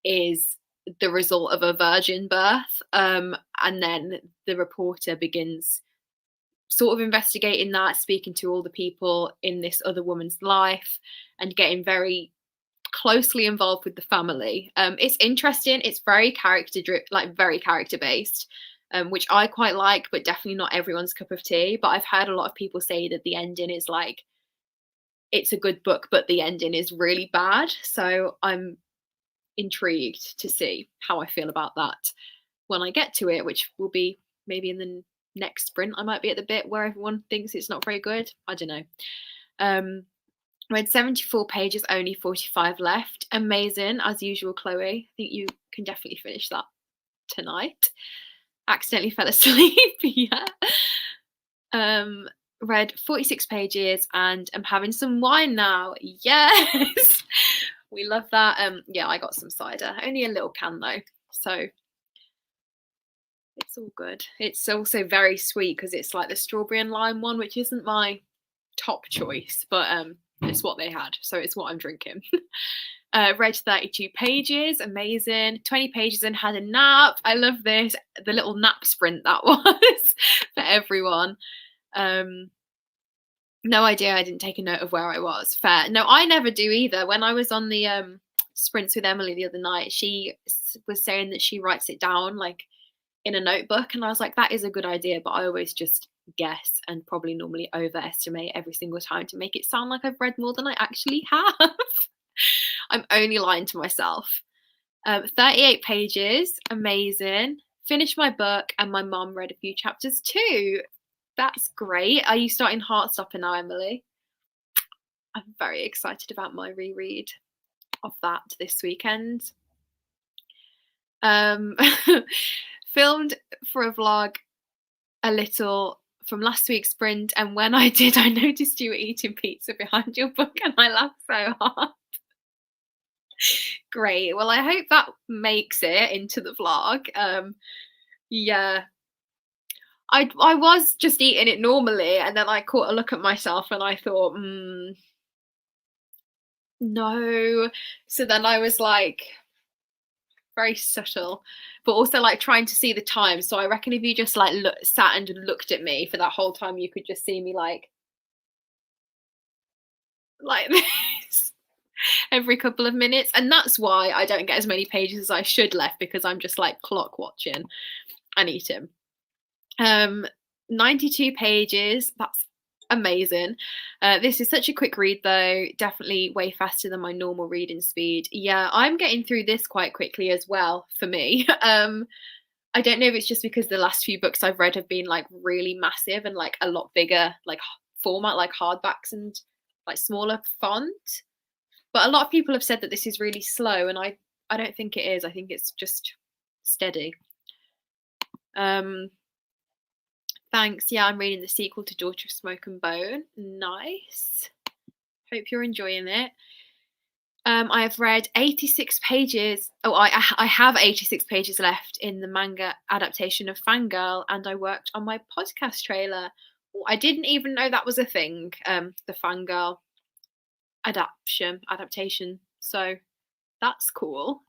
A: is the result of a virgin birth. And then the reporter begins sort of investigating that, speaking to all the people in this other woman's life and getting very closely involved with the family. It's interesting. It's very very character based, which I quite like, but definitely not everyone's cup of tea. But I've heard a lot of people say that the ending is like, it's a good book, but the ending is really bad. So I'm intrigued to see how I feel about that when I get to it, which will be maybe in the next sprint. I might be at the bit where everyone thinks it's not very good. I don't know. Read 74 pages, only 45 left. Amazing, as usual, Chloe. I think you can definitely finish that tonight. Accidentally fell asleep, yeah. Read 46 pages and I'm having some wine now. Yes, we love that. Yeah, I got some cider, only a little can though, so it's all good. It's also very sweet because it's like the strawberry and lime one, which isn't my top choice, but it's what they had, so it's what I'm drinking. Read 32 pages, amazing. 20 pages and had a nap. I love this, the little nap sprint that was for everyone. No idea, I didn't take a note of where I was. Fair. No, I never do either. When I was on the sprints with Emily the other night, she was saying that she writes it down like in a notebook, and I was like, that is a good idea, but I always just guess and probably normally overestimate every single time to make it sound like I've read more than I actually have. I'm only lying to myself. 38 pages, amazing. Finished my book and my mom read a few chapters too. That's great. Are you starting Heartstopper now, Emily? I'm very excited about my reread of that this weekend. Filmed for a vlog a little from last week's sprint, and when I did, I noticed you were eating pizza behind your book and I laughed so hard. Great. Well, I hope that makes it into the vlog. Yeah. I was just eating it normally, and then I caught a look at myself and I thought, no. So then I was like very subtle, but also like trying to see the time. So I reckon if you just like sat and looked at me for that whole time, you could just see me like this every couple of minutes. And that's why I don't get as many pages as I should left, because I'm just like clock watching and eating. 92 pages. That's amazing. This is such a quick read though, definitely way faster than my normal reading speed. Yeah, I'm getting through this quite quickly as well for me. I don't know if it's just because the last few books I've read have been like really massive and like a lot bigger, like format, like hardbacks and like smaller font. But a lot of people have said that this is really slow, and I don't think it is. I think it's just steady. Thanks. Yeah, I'm reading the sequel to Daughter of Smoke and Bone. Nice. Hope you're enjoying it. I have read 86 pages. Oh, I have 86 pages left in the manga adaptation of Fangirl, and I worked on my podcast trailer. I didn't even know that was a thing, the Fangirl adaptation. So that's cool.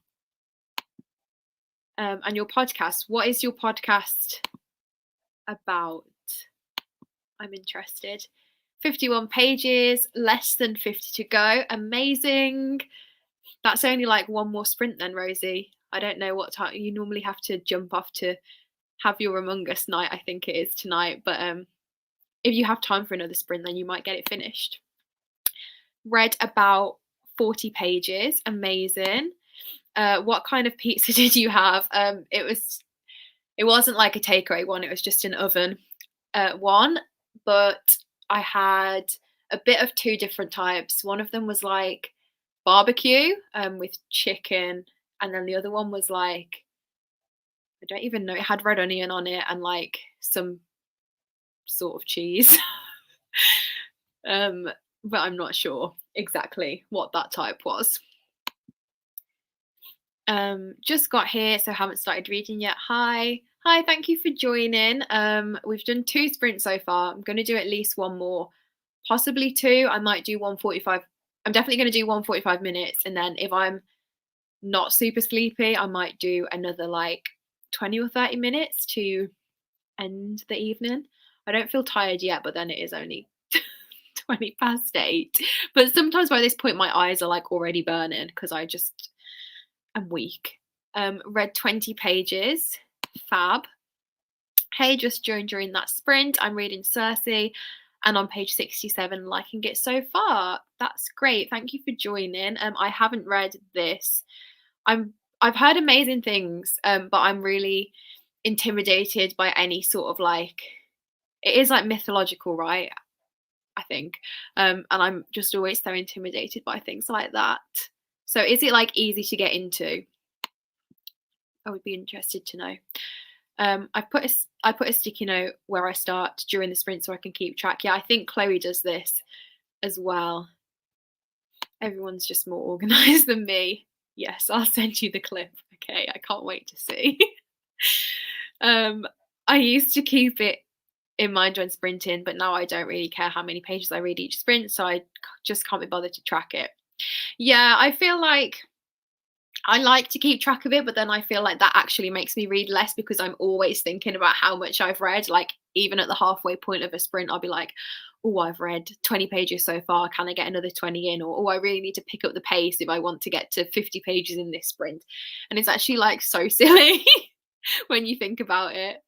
A: And your podcast, what is your podcast about? I'm interested. 51 pages, less than 50 to go. Amazing. That's only like one more sprint then, Rosie. I don't know what time you normally have to jump off to have your Among Us night. I think it is tonight, but if you have time for another sprint, then you might get it finished. Read about 40 pages. Amazing. What kind of pizza did you have? It wasn't like a takeaway one, it was just an oven one, but I had a bit of two different types. One of them was like barbecue with chicken, and then the other one was like, I don't even know, it had red onion on it and like some sort of cheese. But I'm not sure exactly what that type was. Just got here, so haven't started reading yet. Hi, thank you for joining. We've done 2 sprints so far. I'm going to do at least one more, possibly 2. I might do 145. I'm definitely going to do 145 minutes, and then if I'm not super sleepy, I might do another like 20 or 30 minutes to end the evening. I don't feel tired yet, but then it is only 20 past 8. But sometimes by this point my eyes are like already burning because I'm weak. Read 20 pages. Fab. Hey, just joined during that sprint. I'm reading Circe and on page 67, liking it so far. That's great. Thank you for joining. I haven't read this. I've heard amazing things, but I'm really intimidated by any sort of like, it is like mythological, right? I think. And I'm just always so intimidated by things like that. So is it like easy to get into? I would be interested to know. I put a sticky note where I start during the sprint so I can keep track. Yeah, I think Chloe does this as well. Everyone's just more organized than me. Yes, I'll send you the clip. Okay, I can't wait to see. I used to keep it in mind when sprinting, but now I don't really care how many pages I read each sprint, so I just can't be bothered to track it. Yeah, I feel like I like to keep track of it, but then I feel like that actually makes me read less because I'm always thinking about how much I've read. Like even at the halfway point of a sprint, I'll be like, oh, I've read 20 pages so far. Can I get another 20 in? Or, oh, I really need to pick up the pace if I want to get to 50 pages in this sprint. And it's actually like so silly when you think about it.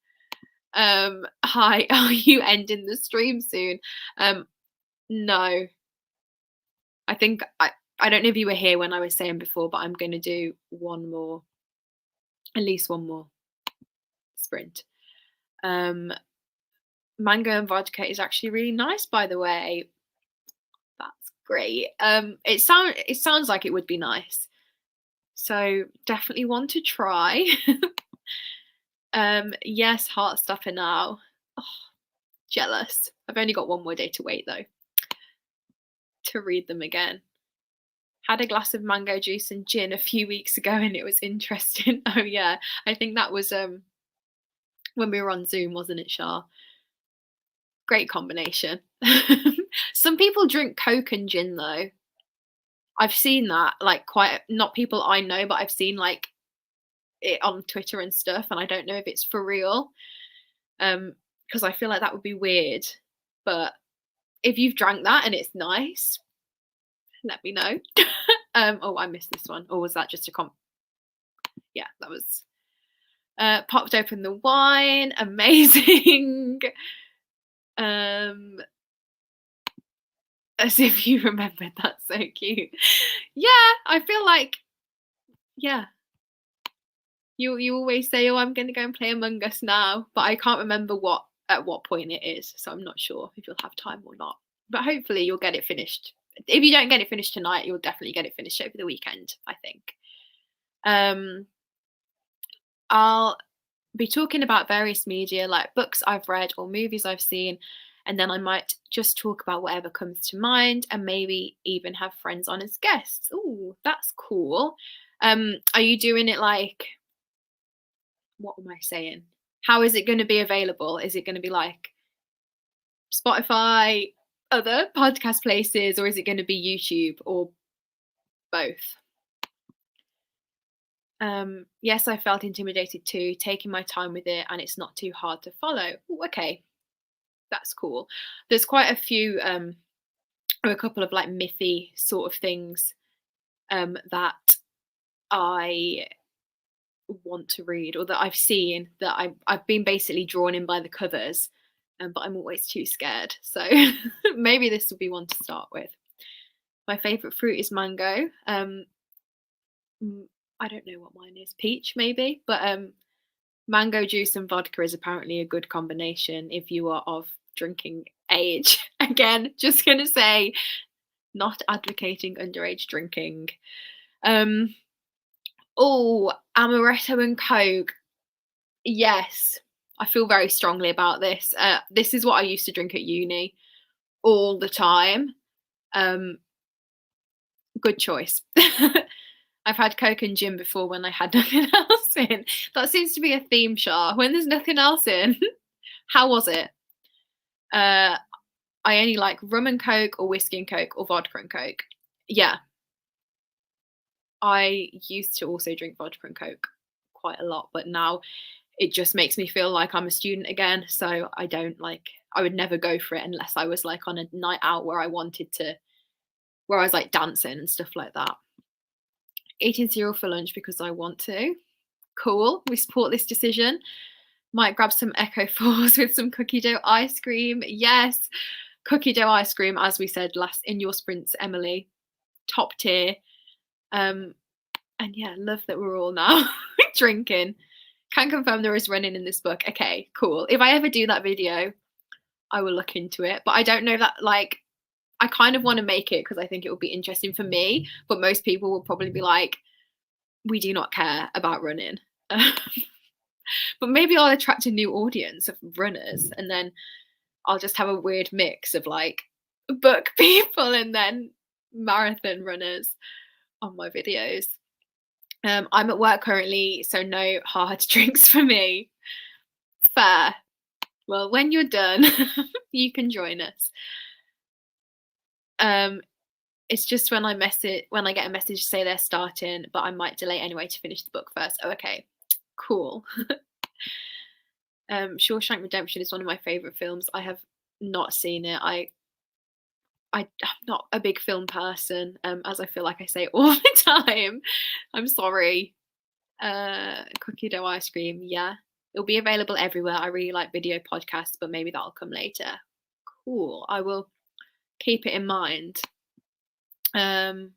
A: Hi, are you ending the stream soon? No. I think I don't know if you were here when I was saying before, but I'm going to do at least one more sprint. Mango and vodka is actually really nice, by the way. That's great. It sounds like it would be nice. So definitely want to try. Yes, heart stopper now. Oh, jealous. I've only got one more day to wait though to read them again. Had a glass of mango juice and gin a few weeks ago and it was interesting. Oh yeah, I think that was when we were on Zoom, wasn't it, Shah? Great combination. Some people drink Coke and gin though. I've seen that, like, quite, not people I know, but I've seen like it on Twitter and stuff, and I don't know if it's for real. Because I feel like that would be weird. But if you've drank that and it's nice, let me know. Oh, I missed this one. Or was that just a yeah, that was popped open the wine. Amazing. As if you remembered. That's so cute. Yeah, I feel like, yeah. You always say, oh, I'm going to go and play Among Us now, but I can't remember at what point it is, so I'm not sure if you'll have time or not. But hopefully you'll get it finished. If you don't get it finished tonight, you'll definitely get it finished over the weekend, I think. I'll be talking about various media, like books I've read or movies I've seen, and then I might just talk about whatever comes to mind, and maybe even have friends on as guests. Oh, that's cool. Are you doing it like, what am I saying? How is it going to be available? Is it going to be like Spotify, other podcast places, or is it going to be YouTube, or both? Yes, I felt intimidated too, taking my time with it, and it's not too hard to follow. Ooh, okay, that's cool. There's quite a few, or a couple of like mythy sort of things that I want to read, or that I've seen, that I've been basically drawn in by the covers, but I'm always too scared. So maybe this will be one to start with. My favourite fruit is mango. I don't know what mine is. Peach, maybe, but mango juice and vodka is apparently a good combination if you are of drinking age. Again, just gonna say, not advocating underage drinking. Oh, amaretto and Coke. Yes, I feel very strongly about this. This is what I used to drink at uni all the time. Good choice. I've had Coke and gin before when I had nothing else in. That seems to be a theme, Shah. When there's nothing else in. How was it? I only like rum and Coke, or whiskey and Coke, or vodka and Coke. Yeah. I used to also drink vodka and Coke quite a lot, but now it just makes me feel like I'm a student again. So I would never go for it unless I was like on a night out where I was like dancing and stuff like that. Eating cereal for lunch because I want to. Cool. We support this decision. Might grab some Echo 4s with some cookie dough ice cream. Yes. Cookie dough ice cream, as we said in your sprints, Emily. Top tier. And yeah, love that we're all now drinking. Can confirm there is running in this book. Okay, cool. If I ever do that video, I will look into it. But I don't know that, like, I kind of want to make it because I think it would be interesting for me, but most people will probably be like, we do not care about running. But maybe I'll attract a new audience of runners, and then I'll just have a weird mix of like book people and then marathon runners on my videos. I'm at work currently, so no hard drinks for me. Fair. Well, when you're done, you can join us. It's just when I get a message to say they're starting, but I might delay anyway to finish the book first. Oh, okay, cool. Shawshank Redemption is one of my favorite films. I have not seen it. I'm not a big film person, as I feel like I say all the time. I'm sorry. Cookie dough ice cream, yeah. It'll be available everywhere. I really like video podcasts, but maybe that'll come later. Cool. I will keep it in mind. 10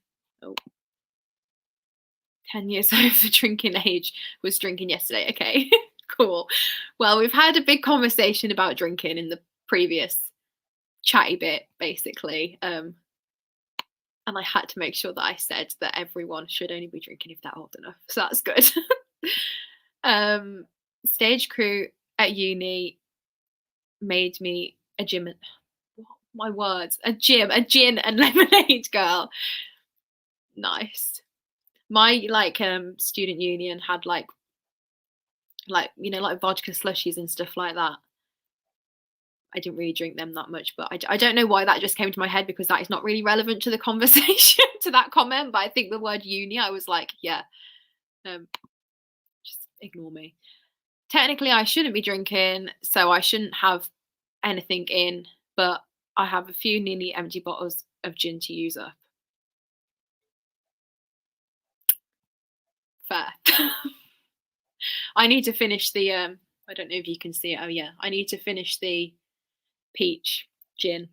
A: years over drinking age, was drinking yesterday. Okay, cool. Well, we've had a big conversation about drinking in the previous chatty bit, basically. And I had to make sure that I said that everyone should only be drinking if they're old enough. So that's good. Stage crew at uni made me a gin and lemonade girl. Nice. My student union had like vodka slushies and stuff like that. I didn't really drink them that much, but I don't know why that just came to my head, because that is not really relevant to the conversation, to that comment. But I think the word uni, I was like, yeah, just ignore me. Technically, I shouldn't be drinking, so I shouldn't have anything in, but I have a few nearly empty bottles of gin to use up. Fair. I need to finish the, I don't know if you can see it. Oh, yeah. I need to finish the peach gin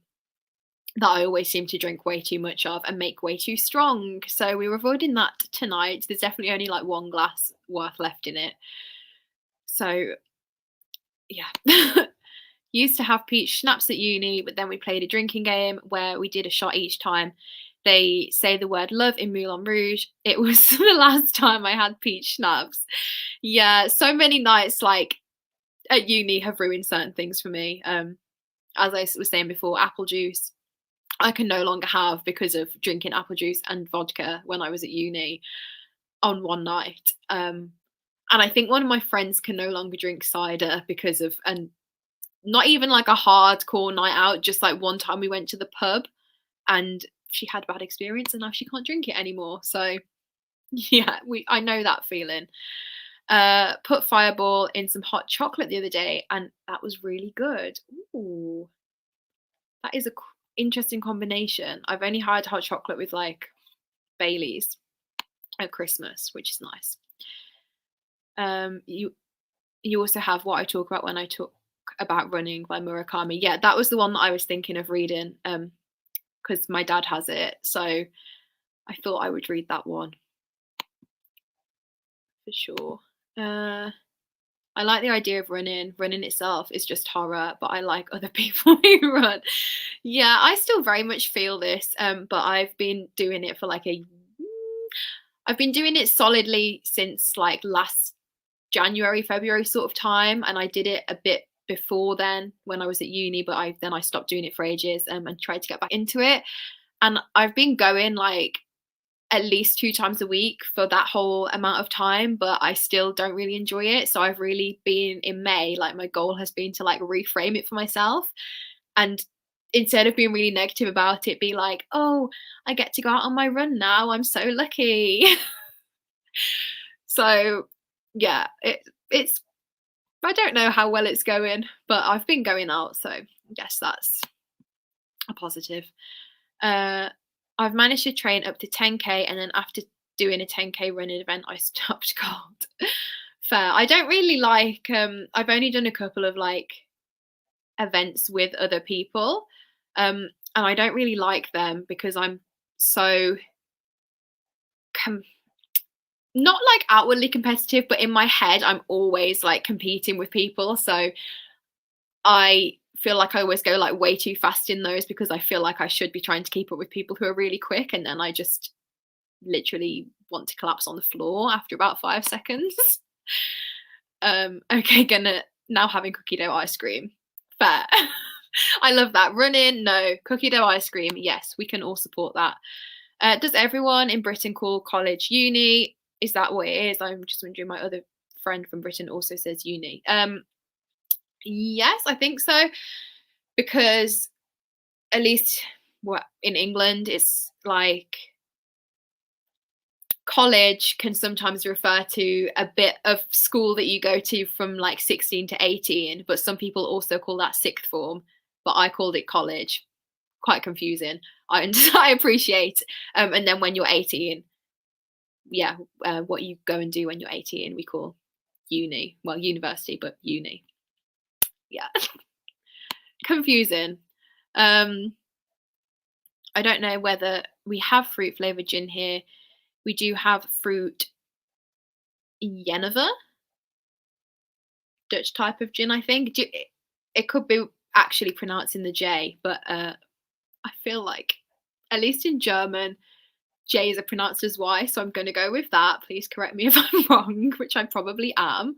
A: that I always seem to drink way too much of and make way too strong. So we were avoiding that tonight. There's definitely only like one glass worth left in it. So, yeah. Used to have peach schnapps at uni, but then we played a drinking game where we did a shot each time they say the word love in Moulin Rouge. It was the last time I had peach schnapps. Yeah, so many nights like at uni have ruined certain things for me. As I was saying before, apple juice I can no longer have because of drinking apple juice and vodka when I was at uni on one night. And I think one of my friends can no longer drink cider because of, and not even like a hardcore night out, just like one time we went to the pub and she had a bad experience and now she can't drink it anymore. So yeah, I know that feeling. Put Fireball in some hot chocolate the other day and that was really good. Ooh, that is a interesting combination. I've only had hot chocolate with like Baileys at Christmas, which is nice. You also have What I Talk About When I Talk About Running by Murakami. Yeah, that was the one that I was thinking of reading because my dad has it, so I thought I would read that one for sure. I like the idea of running. Running itself is just horror, but I like other people who run. Yeah, I still very much feel this, but I've been doing it for like I've been doing it solidly since like last January, February sort of time, and I did it a bit before then when I was at uni, but I stopped doing it for ages and tried to get back into it. And I've been going like at least 2 times a week for that whole amount of time, but I still don't really enjoy it. So I've really been in May, like my goal has been to like reframe it for myself. And instead of being really negative about it, be like, oh, I get to go out on my run now. I'm so lucky. So yeah, it's I don't know how well it's going, but I've been going out, so I guess that's a positive. I've managed to train up to 10k, and then after doing a 10k running event, I stopped cold. Fair. I don't really like. I've only done a couple of like events with other people, and I don't really like them because I'm so not like outwardly competitive, but in my head, I'm always like competing with people. So I feel like I always go like way too fast in those because I feel like I should be trying to keep up with people who are really quick. And then I just literally want to collapse on the floor after about 5 seconds. Okay, gonna now having cookie dough ice cream. Fair. I love that. Running, no. Cookie dough ice cream, yes, we can all support that. Does everyone in Britain call college uni? Is that what it is? I'm just wondering. My other friend from Britain also says uni. Yes, I think so. Because at least in England, it's like college can sometimes refer to a bit of school that you go to from like 16 to 18, but some people also call that sixth form, but I called it college. Quite confusing. I appreciate. And then when you're 18, yeah, what you go and do when you're 18, we call uni. Well, university, but uni. Yeah. Confusing. I don't know whether we have fruit flavored gin here. We do have fruit Jenever, Dutch type of gin, I think. It could be actually pronouncing the J, but I feel like, at least in German, J's are pronounced as Y, so I'm going to go with that. Please correct me if I'm wrong, which I probably am.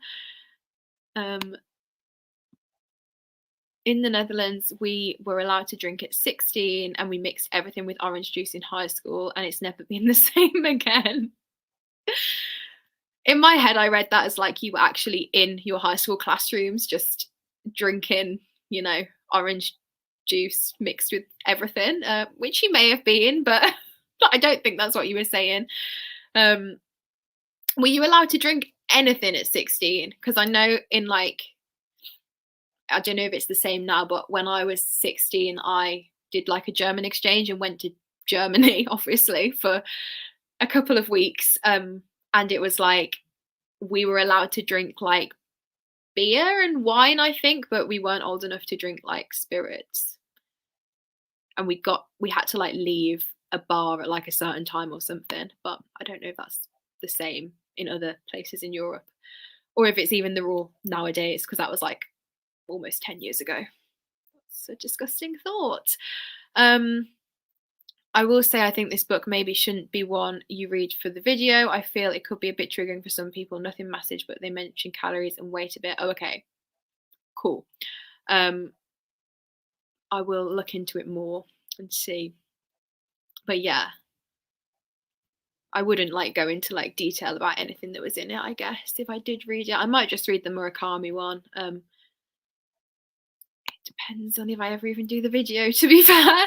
A: In the Netherlands, we were allowed to drink at 16 and we mixed everything with orange juice in high school, and it's never been the same again. In my head, I read that as like you were actually in your high school classrooms just drinking, orange juice mixed with everything, which you may have been, but I don't think that's what you were saying. Were you allowed to drink anything at 16, because I know in like, I don't know if it's the same now, but when I was 16, I did like a German exchange and went to Germany, obviously, for a couple of weeks. And it was like, we were allowed to drink like beer and wine, I think, but we weren't old enough to drink like spirits. And we had to like leave a bar at like a certain time or something. But I don't know if that's the same in other places in Europe, or if it's even the rule nowadays, because that was like almost 10 years ago. That's a disgusting thought. I will say I think this book maybe shouldn't be one you read for the video. I feel it could be a bit triggering for some people. Nothing massive, but they mention calories and weight a bit. Oh, okay. Cool. I will look into it more and see. But yeah, I wouldn't like go into like detail about anything that was in it, I guess. If I did read it, I might just read the Murakami one. It depends on if I ever even do the video, to be fair.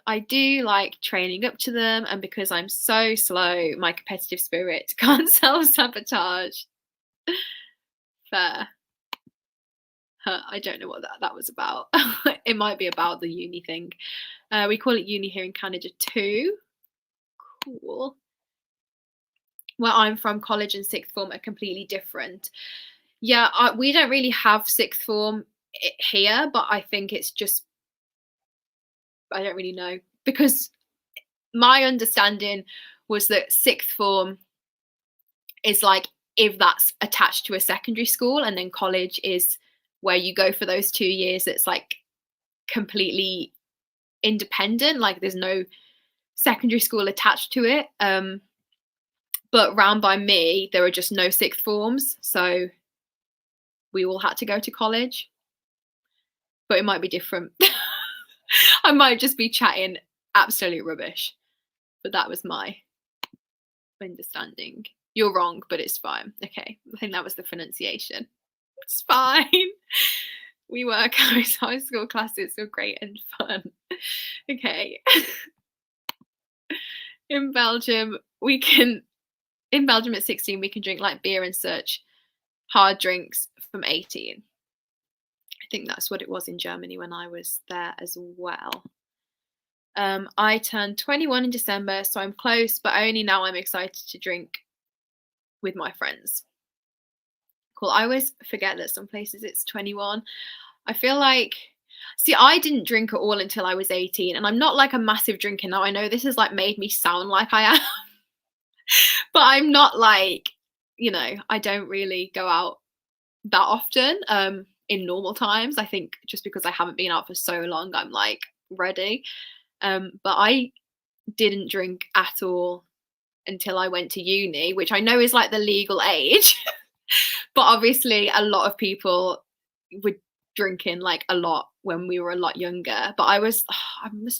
A: I do like training up to them, and because I'm so slow, my competitive spirit can't self-sabotage. Fair. I don't know what that was about. It might be about the uni thing. We call it uni here in Canada too. Cool. Where I'm from, college and sixth form are completely different. Yeah, we don't really have sixth form here, but I think it's just, I don't really know, because my understanding was that sixth form is like if that's attached to a secondary school, and then college is where you go for those 2 years. It's like completely independent, like there's no secondary school attached to it. But round by me, there are just no sixth forms, so we all had to go to college. But it might be different. I might just be chatting absolute rubbish, but that was my understanding. You're wrong, but it's fine. Okay, I think that was the pronunciation. It's fine. We work as high school classes, so great and fun. Okay. In Belgium at 16, we can drink like beer and such hard drinks from 18. I think that's what it was in Germany when I was there as well. I turned 21 in December, so I'm close, but only now I'm excited to drink with my friends. Cool. I always forget that some places it's 21. I feel like, see, I didn't drink at all until I was 18, and I'm not like a massive drinker now. I know this has like made me sound like I am, but I'm not like, you know, I don't really go out that often in normal times. I think just because I haven't been out for so long, I'm like ready. But I didn't drink at all until I went to uni, which I know is like the legal age. But obviously a lot of people were drinking like a lot when we were a lot younger. But I must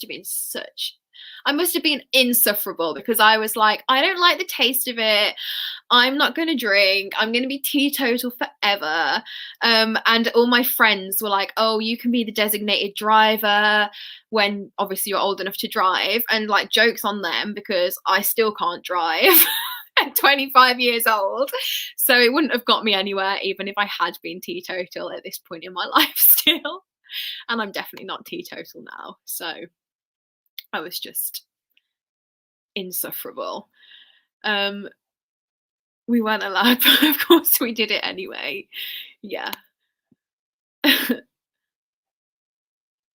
A: have been insufferable, because I was like, I don't like the taste of it. I'm not going to drink. I'm going to be teetotal forever. And all my friends were like, oh, you can be the designated driver when obviously you're old enough to drive. And like, jokes on them, because I still can't drive at 25 years old. So it wouldn't have got me anywhere, even if I had been teetotal at this point in my life still. And I'm definitely not teetotal now. So I was just insufferable. We weren't allowed, but of course we did it anyway. Yeah.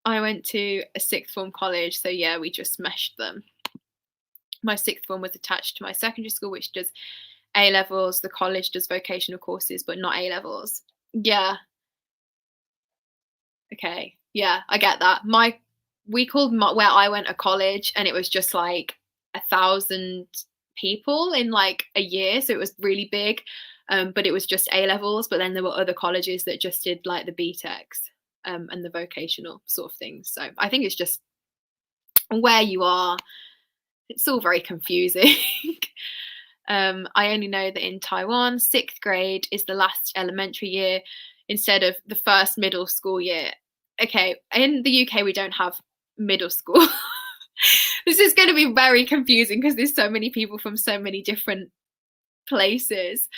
A: I went to a sixth form college, so yeah, we just meshed them. My sixth form was attached to my secondary school, which does A levels. The college does vocational courses, but not A levels. Yeah. Okay. Yeah, I get that. We called where I went a college, and it was just like 1,000 people in like a year, so it was really big. But it was just A levels. But then there were other colleges that just did like the BTECs and the vocational sort of things. So I think it's just where you are. It's all very confusing. I only know that in Taiwan, 6th grade is the last elementary year instead of the first middle school year. Okay, in the UK, we don't have middle school. This is going to be very confusing because there's so many people from so many different places.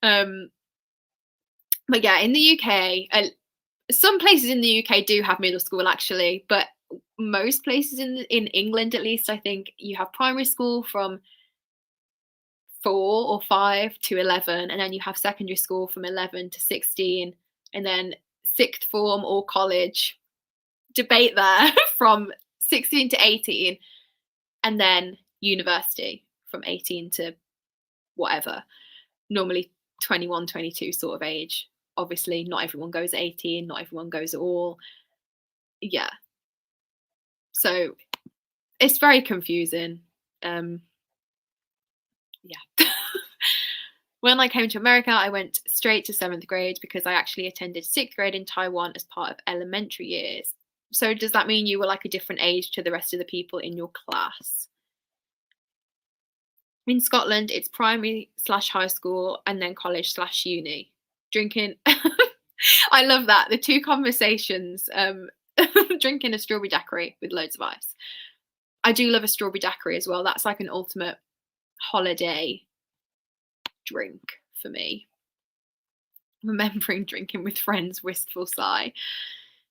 A: But yeah, in the UK, some places in the UK do have middle school actually, but most places in England, at least, I think you have primary school from 4 or 5 to 11, and then you have secondary school from 11 to 16, and then sixth form or college, debate there, from 16 to 18, and then university from 18 to whatever, normally 21, 22 sort of age. Obviously, not everyone goes at 18, not everyone goes at all. Yeah. So it's very confusing. Yeah. When I came to America, I went straight to 7th grade because I actually attended 6th grade in Taiwan as part of elementary years. So does that mean you were like a different age to the rest of the people in your class? In Scotland, it's primary/high school and then college/uni. Drinking, I love that. The two conversations, drinking a strawberry daiquiri with loads of ice. I do love a strawberry daiquiri as well. That's like an ultimate holiday drink for me. Remembering drinking with friends, wistful sigh.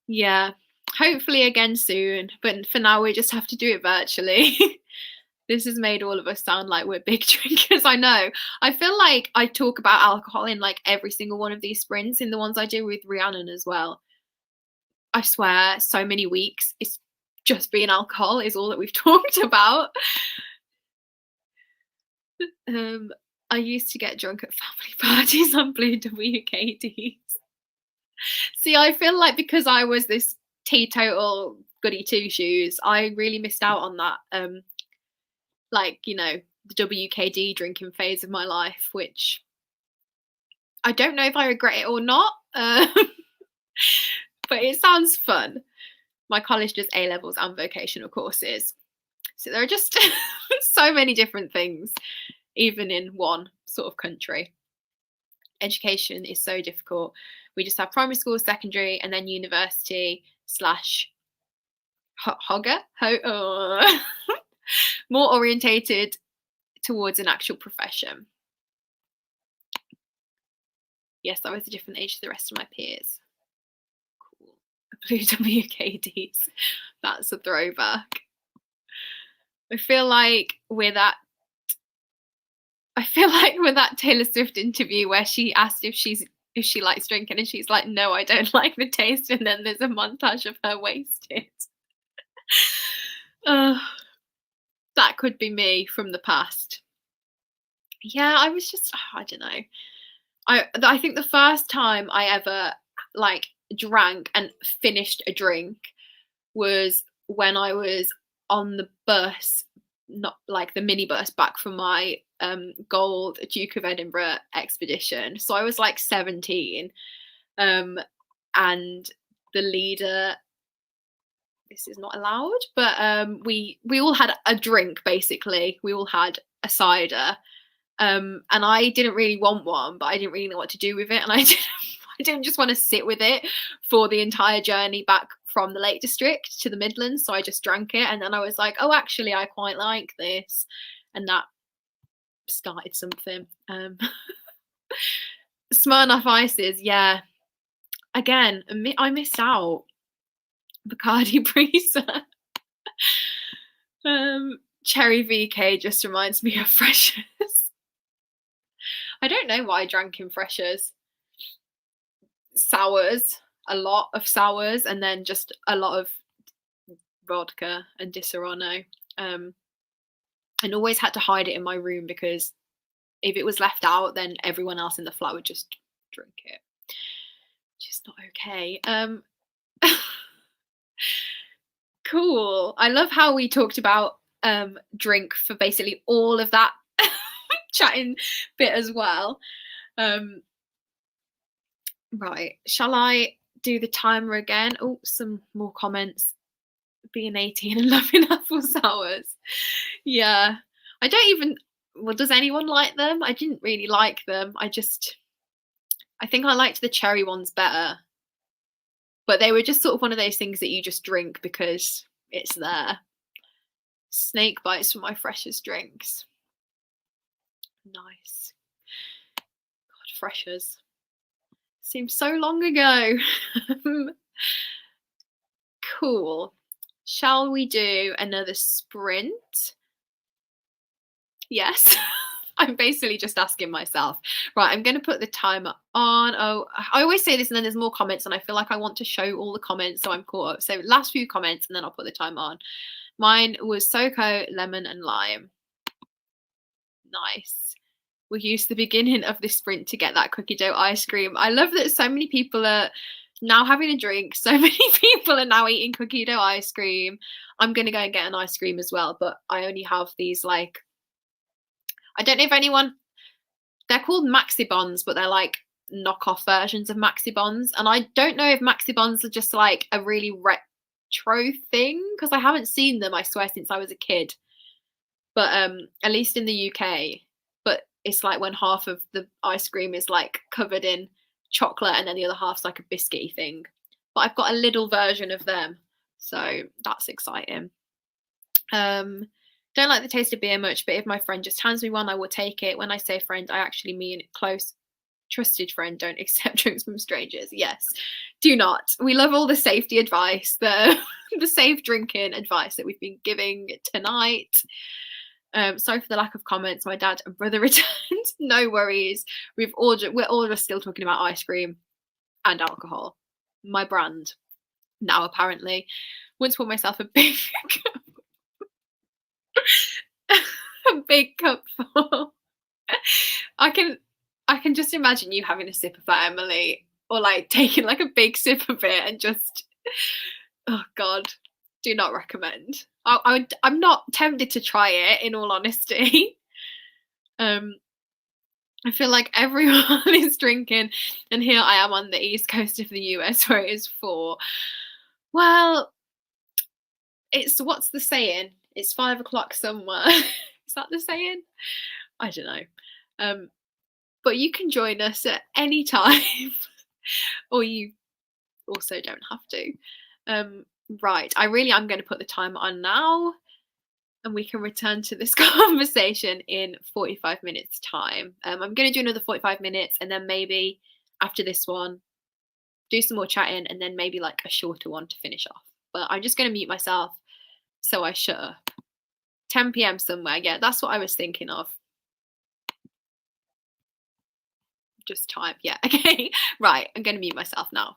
A: Yeah, hopefully again soon, but for now we just have to do it virtually. This has made all of us sound like we're big drinkers. I know. I feel like I talk about alcohol in like every single one of these sprints, in the ones I do with Rhiannon as well. I swear, so many weeks it's just being alcohol is all that we've talked about. I used to get drunk at family parties on blue WKDs. See, I feel like because I was this teetotal goody two shoes, I really missed out on that. Like, you know, the WKD drinking phase of my life, which I don't know if I regret it or not. But it sounds fun. My college does A-levels and vocational courses. So there are just so many different things, even in one sort of country. Education is so difficult. We just have primary school, secondary, and then university slash hogger, more orientated towards an actual profession. Yes, I was a different age to the rest of my peers. Cool. Blue WKDs. That's a throwback. I feel like with that Taylor Swift interview where she asked if she likes drinking and she's like, no, I don't like the taste, and then there's a montage of her wasted. That could be me from the past. Yeah, I was just, I don't know. I think the first time I ever like drank and finished a drink was when I was on the bus, not like the minibus, back from my gold Duke of Edinburgh expedition. So I was like 17, and the leader, this is not allowed, but we all had a drink. Basically, we all had a cider, and I didn't really want one, but I didn't really know what to do with it, and I didn't just want to sit with it for the entire journey back from the Lake District to the Midlands, so I just drank it, and then I was like, oh, actually I quite like this, and that started something. Smirnoff Ices, yeah, again, I missed out. Bacardi Breezer. Cherry VK just reminds me of Freshers. I don't know why I drank in Freshers. Sours, a lot of sours, and then just a lot of vodka and Disaronno. And always had to hide it in my room because if it was left out, then everyone else in the flat would just drink it. Which is not okay. Cool. I love how we talked about drink for basically all of that chatting bit as well. Right, shall I do the timer again? Oh, some more comments. Being 18 and loving apple sours. Yeah, I don't even, well, does anyone like them? I didn't really like them. I think I liked the cherry ones better. But they were just sort of one of those things that you just drink because it's there. Snake bites for my freshest drinks. Nice. pressures. Seems so long ago. Cool. Shall we do another sprint? Yes. I'm basically just asking myself. Right, I'm going to put the timer on. Oh, I always say this and then there's more comments and I feel like I want to show all the comments so I'm caught up. So last few comments and then I'll put the timer on. Mine was Soko, lemon and lime. Nice. We used the beginning of this sprint to get that cookie dough ice cream. I love that so many people are now having a drink. So many people are now eating cookie dough ice cream. I'm going to go and get an ice cream as well, but I only have these like, I don't know if anyone, they're called Maxi Bonds, but they're like knockoff versions of Maxi Bonds. And I don't know if Maxi Bonds are just like a really retro thing because I haven't seen them, I swear, since I was a kid. But at least in the UK, but it's like when half of the ice cream is like covered in chocolate and then the other half's like a biscuity thing. But I've got a little version of them, so that's exciting. Don't like the taste of beer much, but if my friend just hands me one, I will take it. When I say friend, I actually mean close, trusted friend. Don't accept drinks from strangers. Yes, do not. We love all the safety advice, the safe drinking advice that we've been giving tonight. Sorry for the lack of comments. My dad and brother returned. No worries. We're all just still talking about ice cream and alcohol. My brand now apparently. Once bought myself a big a big cup full. I can just imagine you having a sip of that, Emily, or like taking like a big sip of it and just, oh God, do not recommend. I'm not tempted to try it, in all honesty. I feel like everyone is drinking, and here I am on the east coast of the US where it is 4. Well, it's, what's the saying? It's 5 o'clock somewhere. Is that the saying? I don't know. But you can join us at any time, or you also don't have to. Right, I really am going to put the timer on now, and we can return to this conversation in 45 minutes time. I'm going to do another 45 minutes and then maybe after this one do some more chatting and then maybe like a shorter one to finish off. But I'm just going to mute myself so I shut up. 10 p.m. somewhere. Yeah, that's what I was thinking of. Just time. Yeah, okay. Right, I'm going to mute myself now.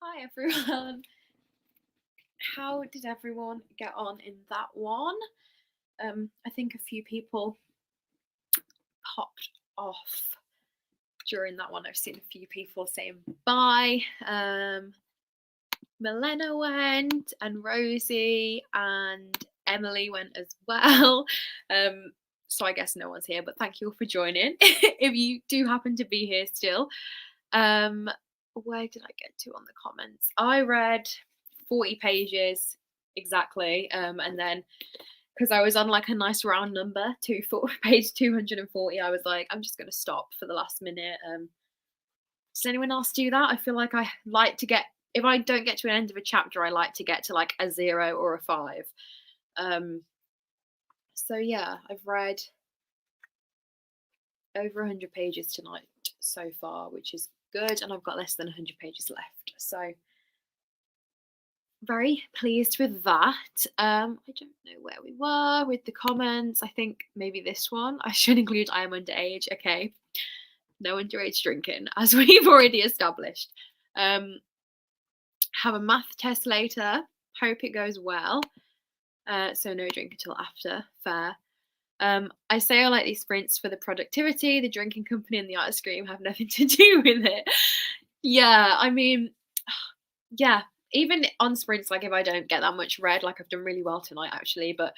A: Hi everyone. How did everyone get on in that one? I think a few people popped off during that one. I've seen a few people saying bye. Milena went, and Rosie and Emily went as well. So I guess no one's here, but thank you all for joining. If you do happen to be here still. Where did I get to on the comments? I read 40 pages exactly, and then because I was on like a nice round number to page 240, I was like, I'm just gonna stop for the last minute. Does anyone else do that? I feel like I like to get, if I don't get to an end of a chapter, I like to get to like a 0 or a 5. So yeah, I've read over 100 pages tonight so far, which is good, and I've got less than 100 pages left, so very pleased with that. I don't know where we were with the comments. I think maybe this one. I should include I am underage. Okay, no underage drinking, as we've already established. Have a math test later. Hope it goes well. So no drink until after. Fair. I say I like these sprints for the productivity. The drinking company and the ice cream have nothing to do with it. Yeah, I mean, yeah, even on sprints, like if I don't get that much read, like I've done really well tonight actually, but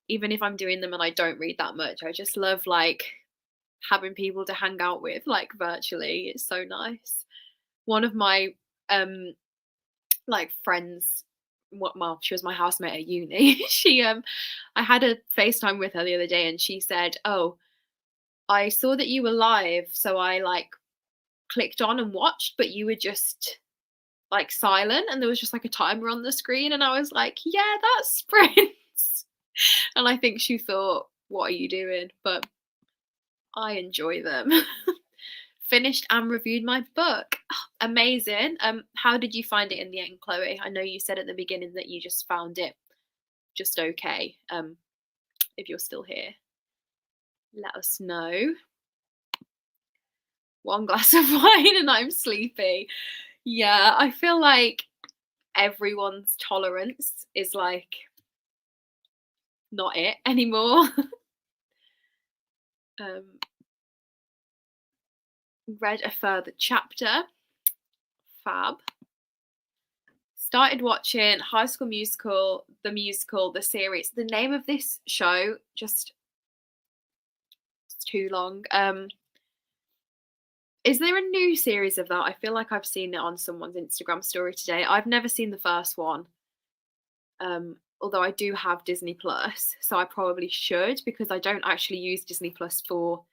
A: even if I'm doing them and I don't read that much, I just love like having people to hang out with, like virtually. It's so nice. One of my like friends, well, she was my housemate at uni. I had a FaceTime with her the other day and she said, oh, I saw that you were live, so I like clicked on and watched, but you were just like silent and there was just like a timer on the screen, and I was like, yeah, that's sprints. And I think she thought, what are you doing? But I enjoy them. Finished and reviewed my book. Oh, amazing. How did you find it in the end, Chloe? I know you said at the beginning that you just found it just okay. If you're still here, let us know. One glass of wine and I'm sleepy. Yeah, I feel like everyone's tolerance is like not it anymore. Read a further chapter. Fab. Started watching High School Musical, the series. The name of this show just, it's too long. Is there a new series of that? I feel like I've seen it on someone's Instagram story today. I've never seen the first one. Although I do have Disney Plus, so I probably should, because I don't actually use Disney Plus for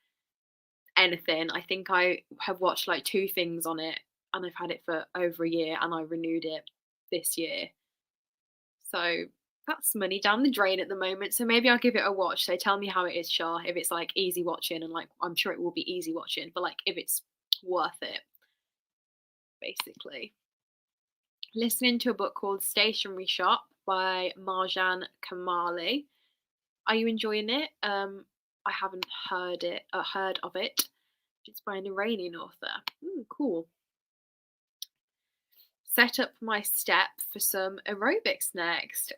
A: anything. I think I have watched like 2 things on it, and I've had it for over a year, and I renewed it this year. So that's money down the drain at the moment. So maybe I'll give it a watch. So tell me how it is, Shah, if it's like easy watching, and like I'm sure it will be easy watching, but like if it's worth it, basically. Listening to a book called Stationery Shop by Marjan Kamali. Are you enjoying it? I haven't heard of it. It's by an Iranian author. Cool. Set up my step for some aerobics next.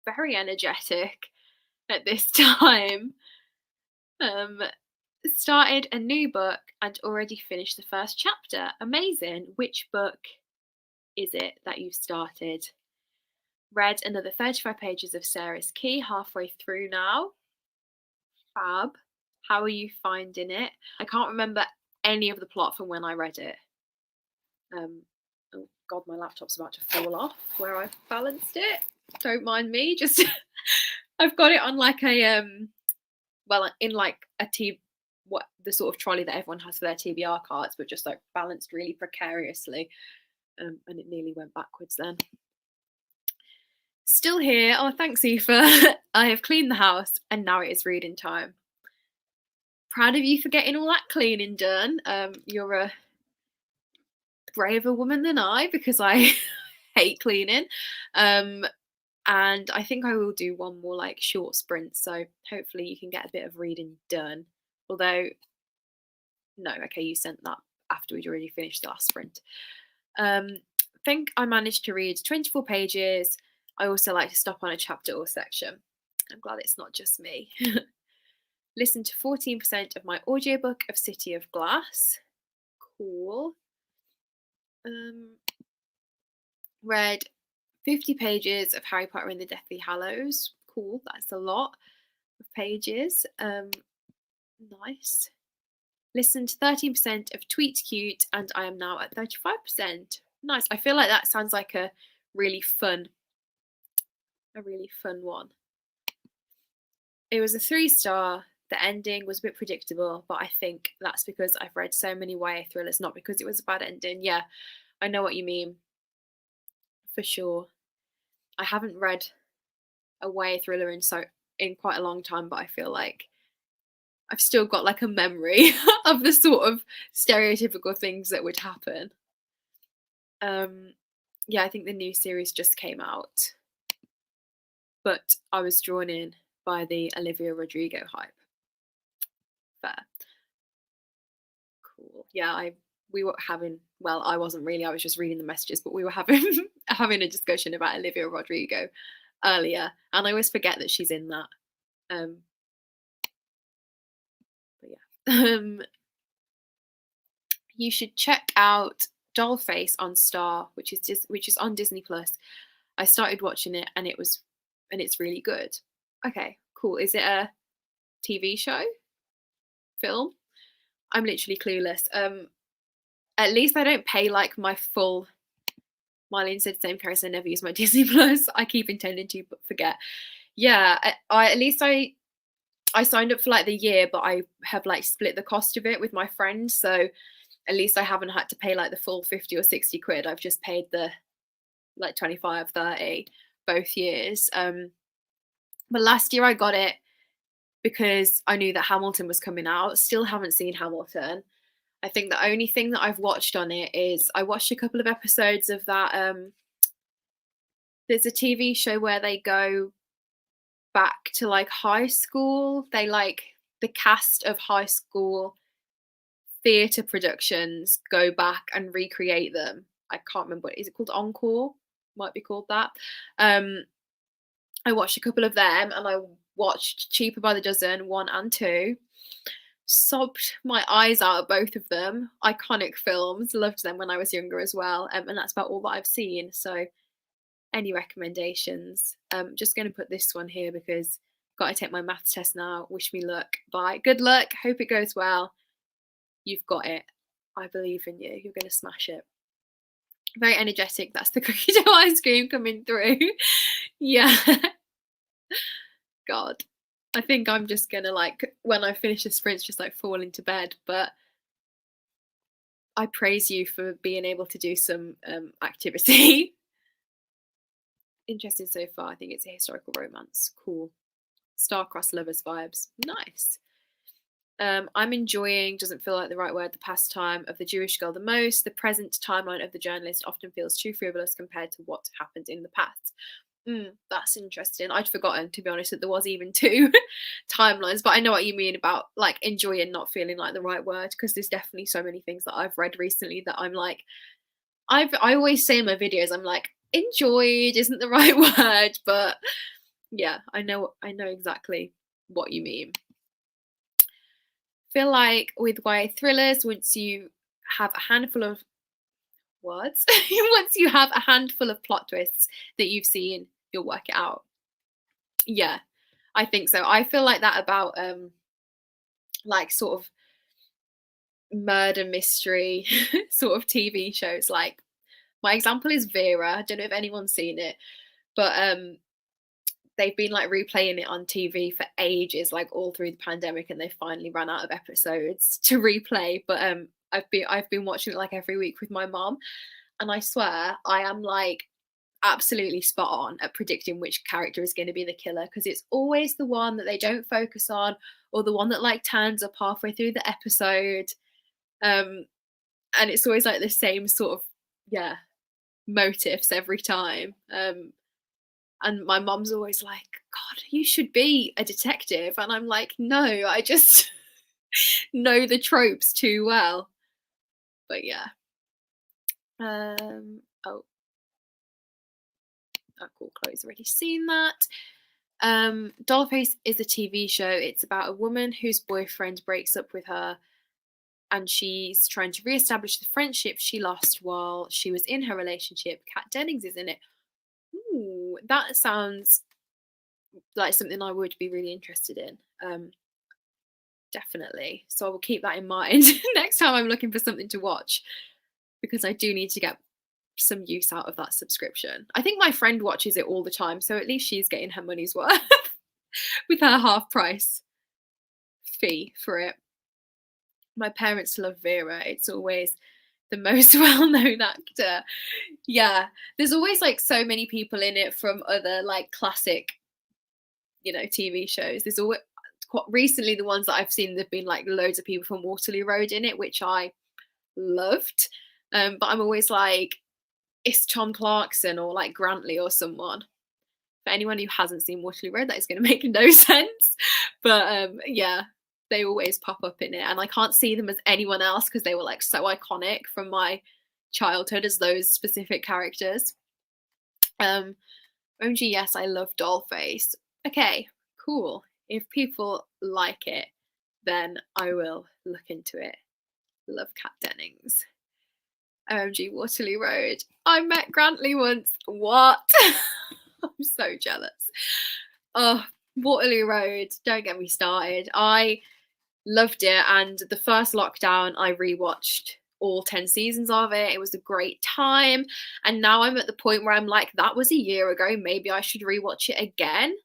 A: Very energetic at this time. Started a new book and already finished the first chapter. Amazing. Which book is it that you've started? Read another 35 pages of Sarah's Key, halfway through now. Fab. How are you finding it? I can't remember any of the plot from when I read it. Oh god, my laptop's about to fall off where I've balanced it. Don't mind me. Just I've got it on like a well, in like the sort of trolley that everyone has for their TBR cards, but just like balanced really precariously. And it nearly went backwards then. Still here. Oh, thanks, Aoife. I have cleaned the house and now it is reading time. Proud of you for getting all that cleaning done. You're a braver woman than I, because I hate cleaning. And I think I will do one more like short sprint, so hopefully you can get a bit of reading done. Although, no, okay, you sent that after we'd already finished the last sprint. Think I managed to read 24 pages. I also like to stop on a chapter or section. I'm glad it's not just me. Listen to 14% of my audiobook of City of Glass. Cool. Read 50 pages of Harry Potter and the Deathly Hallows. Cool, that's a lot of pages. Nice. Listened to 13% of Tweet Cute, and I am now at 35%. Nice. I feel like that sounds like a really fun one. It was a 3-star. The ending was a bit predictable, but I think that's because I've read so many YA thrillers, not because it was a bad ending. Yeah, I know what you mean. For sure. I haven't read a YA thriller in quite a long time, but I feel like I've still got like a memory of the sort of stereotypical things that would happen. Yeah, I think the new series just came out, but I was drawn in by the Olivia Rodrigo hype. Fair. Cool. Yeah, we were having, well, I wasn't really, I was just reading the messages, but we were having a discussion about Olivia Rodrigo earlier, and I always forget that she's in that. But yeah. You should check out Dollface on Star, which is on Disney Plus. I started watching it and it's really good. Okay, cool. Is it a TV show? Film? I'm literally clueless. At least I don't pay like my full. Marlene said the same, Carrie, I never use my Disney Plus. I keep intending to, but forget. Yeah, I signed up for like the year, but I have like split the cost of it with my friend, so at least I haven't had to pay like the full 50 or 60 quid. I've just paid the like 25, 30 both years. But last year I got it because I knew that Hamilton was coming out. Still haven't seen Hamilton. I think the only thing that I've watched on it is I watched a couple of episodes of that. There's a TV show where they go back to like high school. They like the cast of high school theatre productions go back and recreate them. I can't remember what is it called. Encore might be called that. I watched a couple of them, and I watched Cheaper by the Dozen 1 and 2. Sobbed my eyes out at both of them. Iconic films. Loved them when I was younger as well. And that's about all that I've seen. So any recommendations? Just going to put this one here because I've got to take my maths test now. Wish me luck. Bye. Good luck. Hope it goes well. You've got it. I believe in you. You're going to smash it. Very energetic. That's the cookie dough ice cream coming through. Yeah. God. I think I'm just going to like, when I finish the sprints, just like fall into bed. But I praise you for being able to do some activity. Interesting so far. I think it's a historical romance. Cool. Star-crossed lovers vibes. Nice. I'm enjoying, doesn't feel like the right word, the pastime of the Jewish girl the most. The present timeline of the journalist often feels too frivolous compared to what happened in the past. That's interesting. I'd forgotten, to be honest, that there was even 2 timelines, but I know what you mean about like enjoying not feeling like the right word, because there's definitely so many things that I've read recently that I'm like, I always say in my videos, I'm like, enjoyed isn't the right word, but yeah, I know exactly what you mean. Feel like with YA thrillers, once you have a handful of words, once you have a handful of plot twists that you've seen, you'll work it out. Yeah, I think so. I feel like that about like sort of murder mystery sort of TV shows. Like my example is Vera. I don't know if anyone's seen it, but they've been like replaying it on TV for ages, like all through the pandemic, and they finally ran out of episodes to replay. But I've been watching it like every week with my mom, and I swear I am like absolutely spot on at predicting which character is going to be the killer, because it's always the one that they don't focus on, or the one that like turns up halfway through the episode, and it's always like the same sort of motifs every time. And my mom's always like, God, you should be a detective. And I'm like, no, I just know the tropes too well. But yeah. Oh, cool. Chloe's already seen that. Dollface is a TV show. It's about a woman whose boyfriend breaks up with her, and she's trying to reestablish the friendship she lost while she was in her relationship. Kat Dennings is in it. Ooh, that sounds like something I would be really interested in. Definitely. So I will keep that in mind next time I'm looking for something to watch, because I do need to get some use out of that subscription. I think my friend watches it all the time, so at least she's getting her money's worth with her half price fee for it. My parents love Vera. It's always the most well-known actor. Yeah, there's always like so many people in it from other like classic, TV shows. There's always, quite recently, the ones that I've seen, there've been like loads of people from Waterloo Road in it, which I loved. But I'm always like, it's Tom Clarkson or like Grantley or someone. For anyone who hasn't seen Waterloo Road, that is going to make no sense. But yeah, they always pop up in it, and I can't see them as anyone else because they were like so iconic from my childhood as those specific characters. OMG, yes, I love Dollface. Okay, cool. If people like it, then I will look into it. Love Kat Dennings. OMG, Waterloo Road. I met Grantley once. What? I'm so jealous. Oh, Waterloo Road. Don't get me started. I loved it, and the first lockdown I rewatched all 10 seasons of it. It was a great time, and now I'm at the point where I'm like, that was a year ago, maybe I should rewatch it again.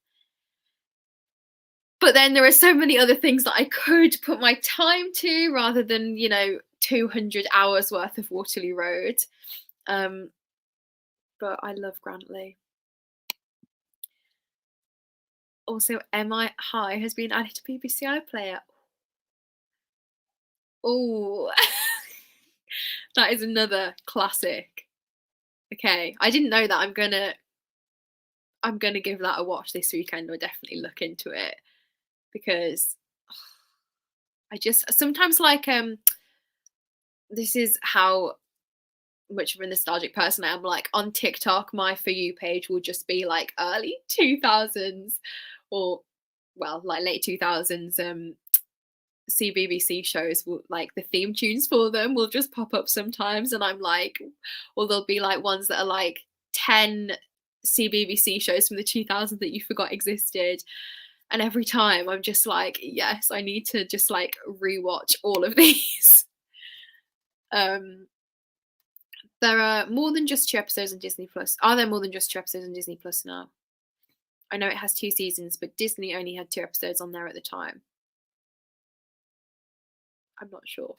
A: But then there are so many other things that I could put my time to rather than 200 hours worth of Waterloo Road. But I love Grantley. Also, MI High has been added to BBC iPlayer. Oh, that is another classic. Okay, I didn't know that. I'm gonna give that a watch this weekend, or definitely look into it, because I just sometimes like this is how much of a nostalgic person I am. Like on TikTok, my For You page will just be like early 2000s or like late 2000s CBBC shows. Will, like the theme tunes for them will just pop up sometimes, and I'm like, or there'll be like ones that are like 10 CBBC shows from the 2000s that you forgot existed, and every time I'm just like, yes, I need to just like rewatch all of these. There are more than just 2 episodes on Disney Plus. Are there more than just 2 episodes on Disney Plus now? I know it has 2 seasons, but Disney only had 2 episodes on there at the time. I'm not sure.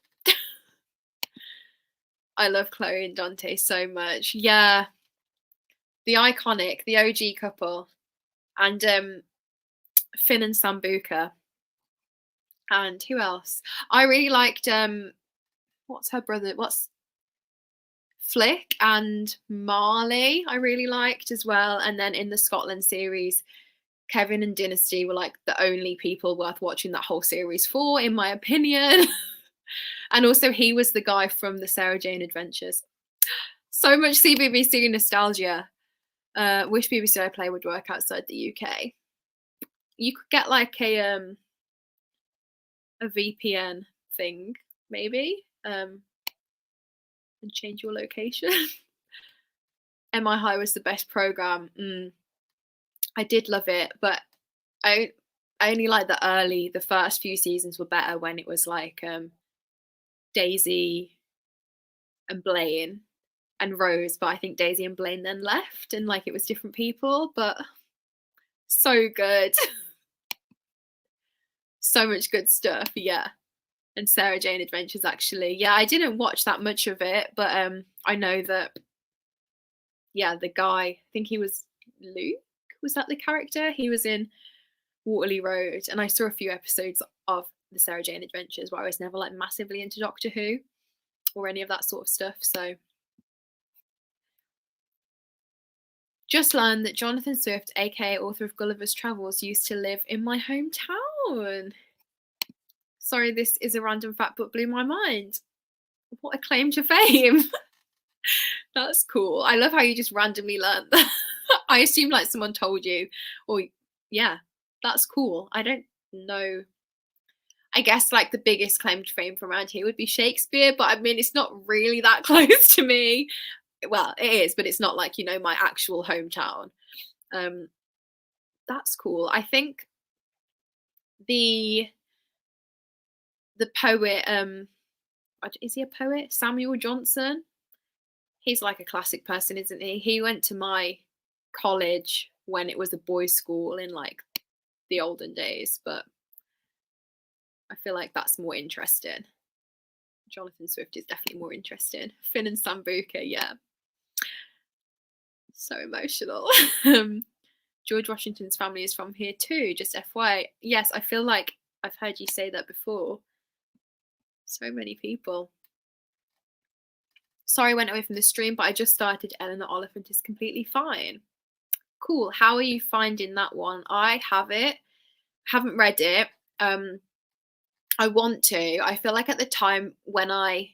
A: I love Chloe and Dante so much. Yeah. The iconic, the OG couple. And Finn and Sambuca. And who else? I really liked what's her brother? What's Flick and Marley, I really liked as well. And then in the Scotland series, Kevin and Dynasty were like the only people worth watching that whole series for, in my opinion. And also he was the guy from the Sarah Jane Adventures. So much CBBC nostalgia. Wish BBC iPlayer would work outside the UK. You could get like a VPN thing, maybe, and change your location. MI High was the best program. I did love it, but I only like the first few seasons were better when it was like Daisy and Blaine and Rose, but I think Daisy and Blaine then left and like it was different people, but so good. So much good stuff, yeah. And Sarah Jane Adventures, actually. Yeah, I didn't watch that much of it, but I know that, yeah, the guy, I think he was Luke, was that the character? He was in Waterloo Road, and I saw a few episodes of the Sarah Jane Adventures, where I was never like massively into Doctor Who or any of that sort of stuff, so. Just learned that Jonathan Swift, aka author of Gulliver's Travels, used to live in my hometown. Sorry, this is a random fact but blew my mind. What a claim to fame. That's cool. I love how you just randomly learned that. I assume like someone told you, or yeah, that's cool. I don't know. I guess like the biggest claim to fame from around here would be Shakespeare, but I mean, it's not really that close to me. Well, it is, but it's not like, you know, my actual hometown. Um, that's cool. I think the poet, is he a poet? Samuel Johnson. He's like a classic person, isn't he? He went to my college when it was a boys' school in like the olden days, but I feel like that's more interesting. Jonathan Swift is definitely more interesting. Finn and Sambuca, yeah. So emotional. George Washington's family is from here too, just FYI. Yes, I feel like I've heard you say that before. So many people. Sorry I went away from the stream, but I just started Ellen the Oliphant is completely fine. Cool. How are you finding that one? I haven't read it. I want to. I feel like at the time when I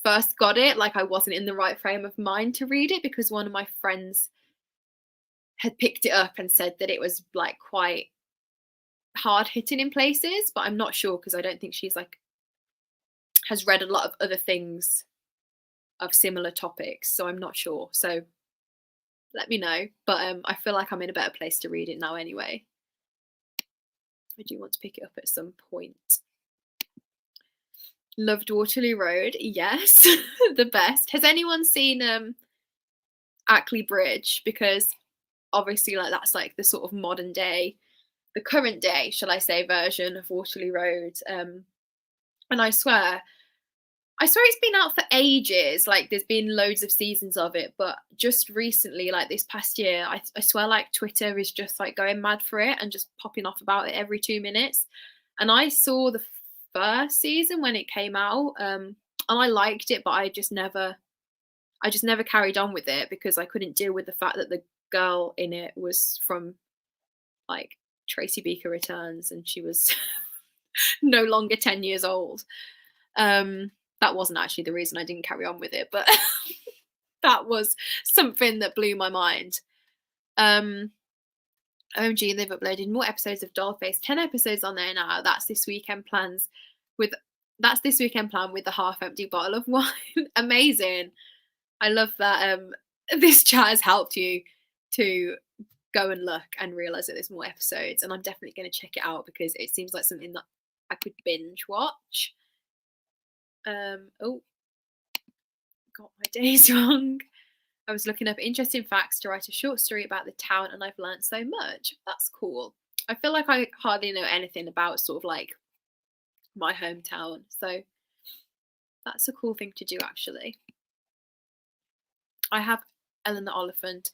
A: first got it, like I wasn't in the right frame of mind to read it because one of my friends had picked it up and said that it was like quite hard hitting in places, but I'm not sure because I don't think she's like has read a lot of other things of similar topics, so I'm not sure. So let me know. But I feel like I'm in a better place to read it now anyway. I do want to pick it up at some point. Loved Waterloo Road, yes. The best. Has anyone seen Ackley Bridge? Because obviously like that's like the sort of modern day, the current day, shall I say, version of Waterloo Road. And I swear it's been out for ages. Like there's been loads of seasons of it, but just recently, like this past year, I swear like Twitter is just like going mad for it and just popping off about it every 2 minutes. And I saw the first season when it came out, and I liked it, but I just never carried on with it because I couldn't deal with the fact that the girl in it was from like Tracy Beaker Returns and she was no longer 10 years old. That wasn't actually the reason I didn't carry on with it, but that was something that blew my mind. OMG, they've uploaded more episodes of Dollface. 10 episodes on there now. That's this weekend plan with the half-empty bottle of wine. Amazing. I love that this chat has helped you to go and look and realise that there's more episodes, and I'm definitely going to check it out because it seems like something that I could binge watch. Oh, got my days wrong. I was looking up interesting facts to write a short story about the town, and I've learned so much. That's cool. I feel like I hardly know anything about sort of like my hometown, so that's a cool thing to do actually. I have Ellen the Oliphant.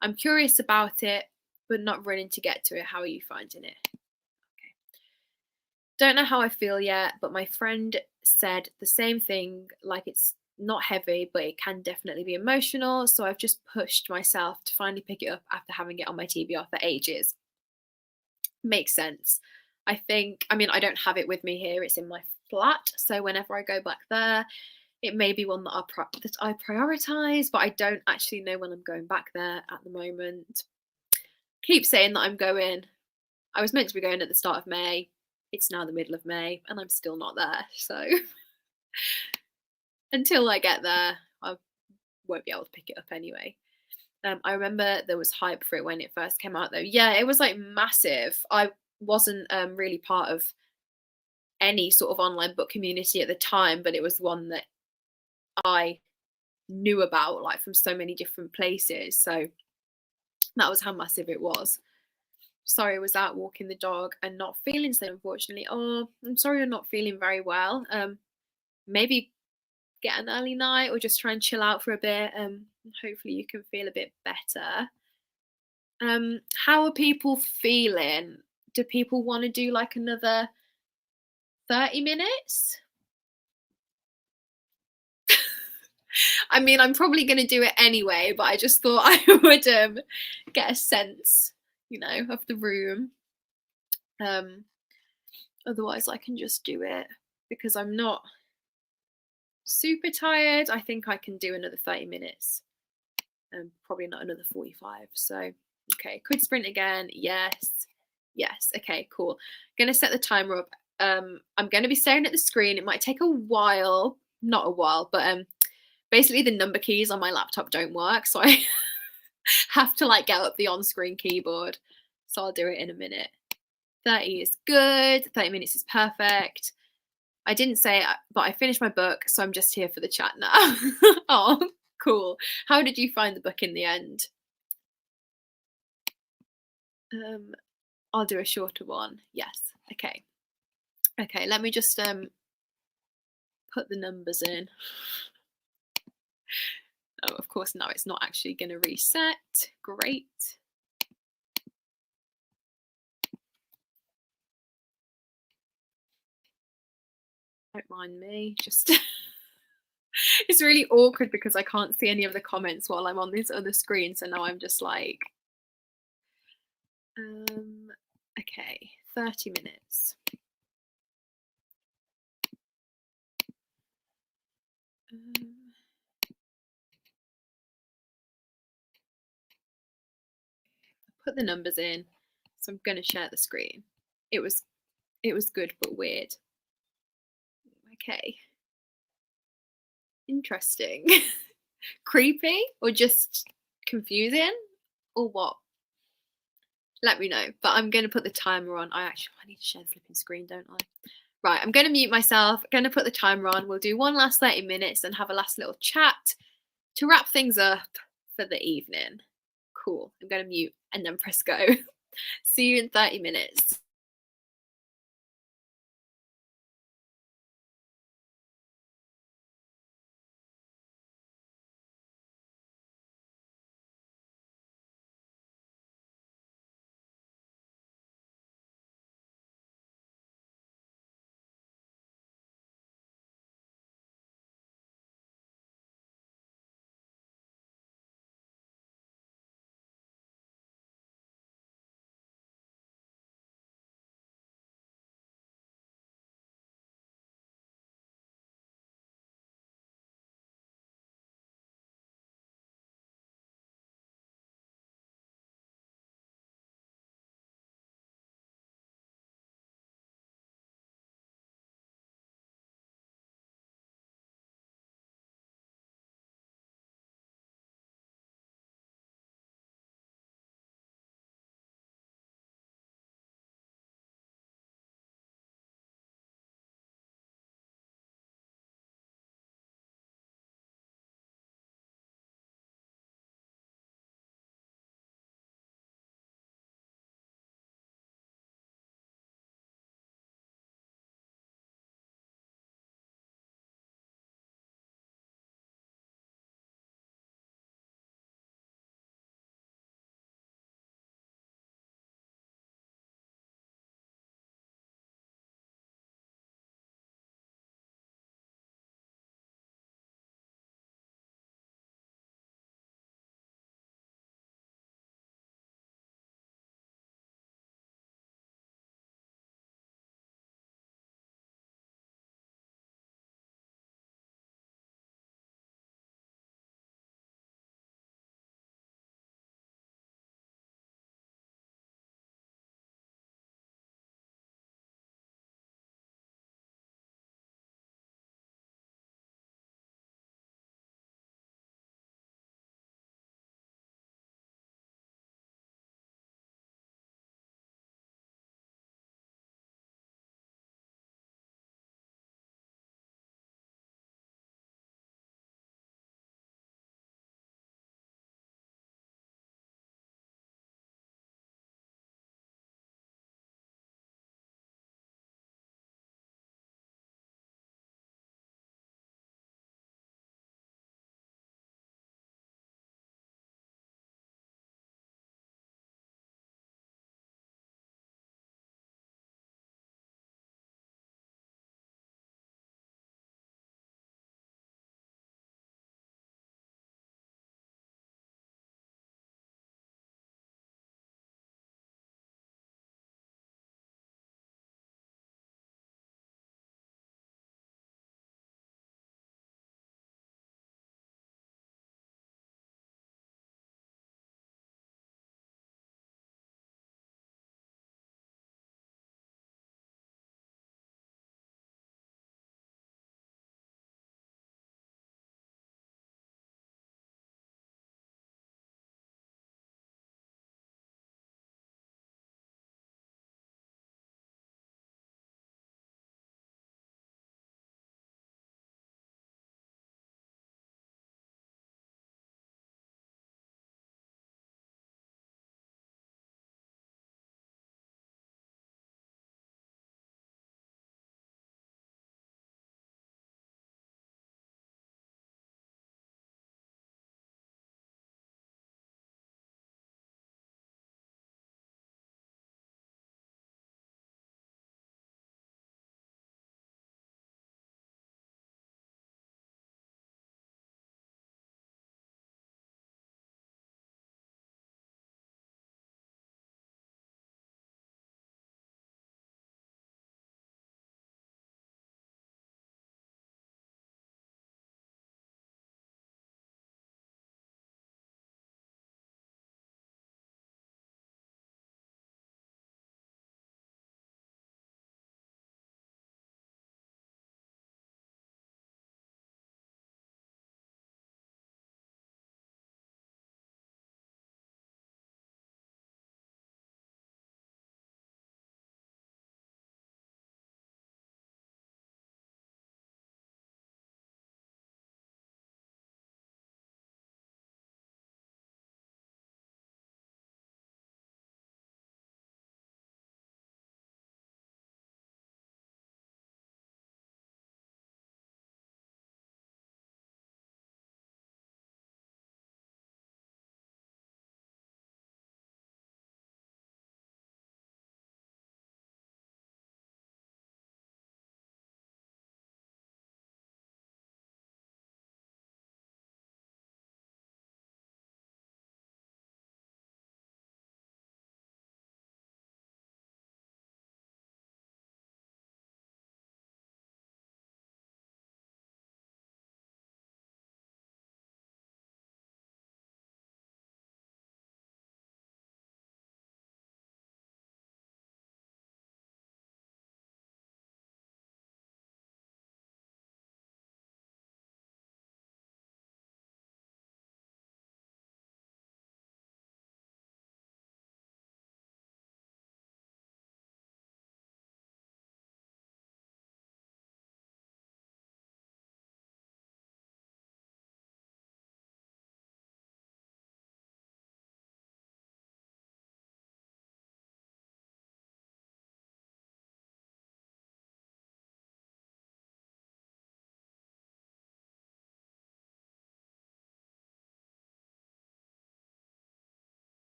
A: I'm curious about it, but not running to get to it. How are you finding it? Okay. Don't know how I feel yet, but my friend said the same thing, like it's not heavy, but it can definitely be emotional. So I've just pushed myself to finally pick it up after having it on my TBR for ages. Makes sense. I mean, I don't have it with me here. It's in my flat. So whenever I go back there, it may be one that I prioritize, but I don't actually know when I'm going back there at the moment. Keep saying that I'm going. I was meant to be going at the start of May. It's now the middle of May and I'm still not there. So until I get there, I won't be able to pick it up anyway. I remember there was hype for it when it first came out though. Yeah, it was like massive. I wasn't really part of any sort of online book community at the time, but it was one that I knew about like from so many different places. So that was how massive it was. Sorry, I was out walking the dog and not feeling so, unfortunately. Oh, I'm sorry you're not feeling very well. Maybe get an early night or just try and chill out for a bit. Hopefully you can feel a bit better. How are people feeling? Do people want to do like another 30 minutes? I mean, I'm probably going to do it anyway, but I just thought I would get a sense, you know, of the room. Otherwise I can just do it because I'm not super tired, I think I can do another 30 minutes. Probably not another 45. So, okay, could sprint again. Yes. Yes. Okay, cool. Gonna set the timer up. I'm gonna be staring at the screen. It might take a while, not a while, but basically the number keys on my laptop don't work, so I have to like get up the on-screen keyboard. So I'll do it in a minute. 30 is good. 30 minutes is perfect. I didn't say it, but I finished my book, so I'm just here for the chat now. Oh, cool. How did you find the book in the end? I'll do a shorter one. Yes. Okay. Okay, let me just put the numbers in. Oh, of course, no, it's not actually going to reset. Great. Don't mind me. Just it's really awkward because I can't see any of the comments while I'm on this other screen. So now I'm just like, okay, 30 minutes. Put the numbers in. So I'm going to share the screen. It was good but weird. Okay. Interesting. Creepy or just confusing or what? Let me know. But I'm going to put the timer on. I need to share the flipping screen, don't I? Right, I'm going to mute myself. I'm going to put the timer on. We'll do one last 30 minutes and have a last little chat to wrap things up for the evening. Cool. I'm going to mute and then press go. See you in 30 minutes.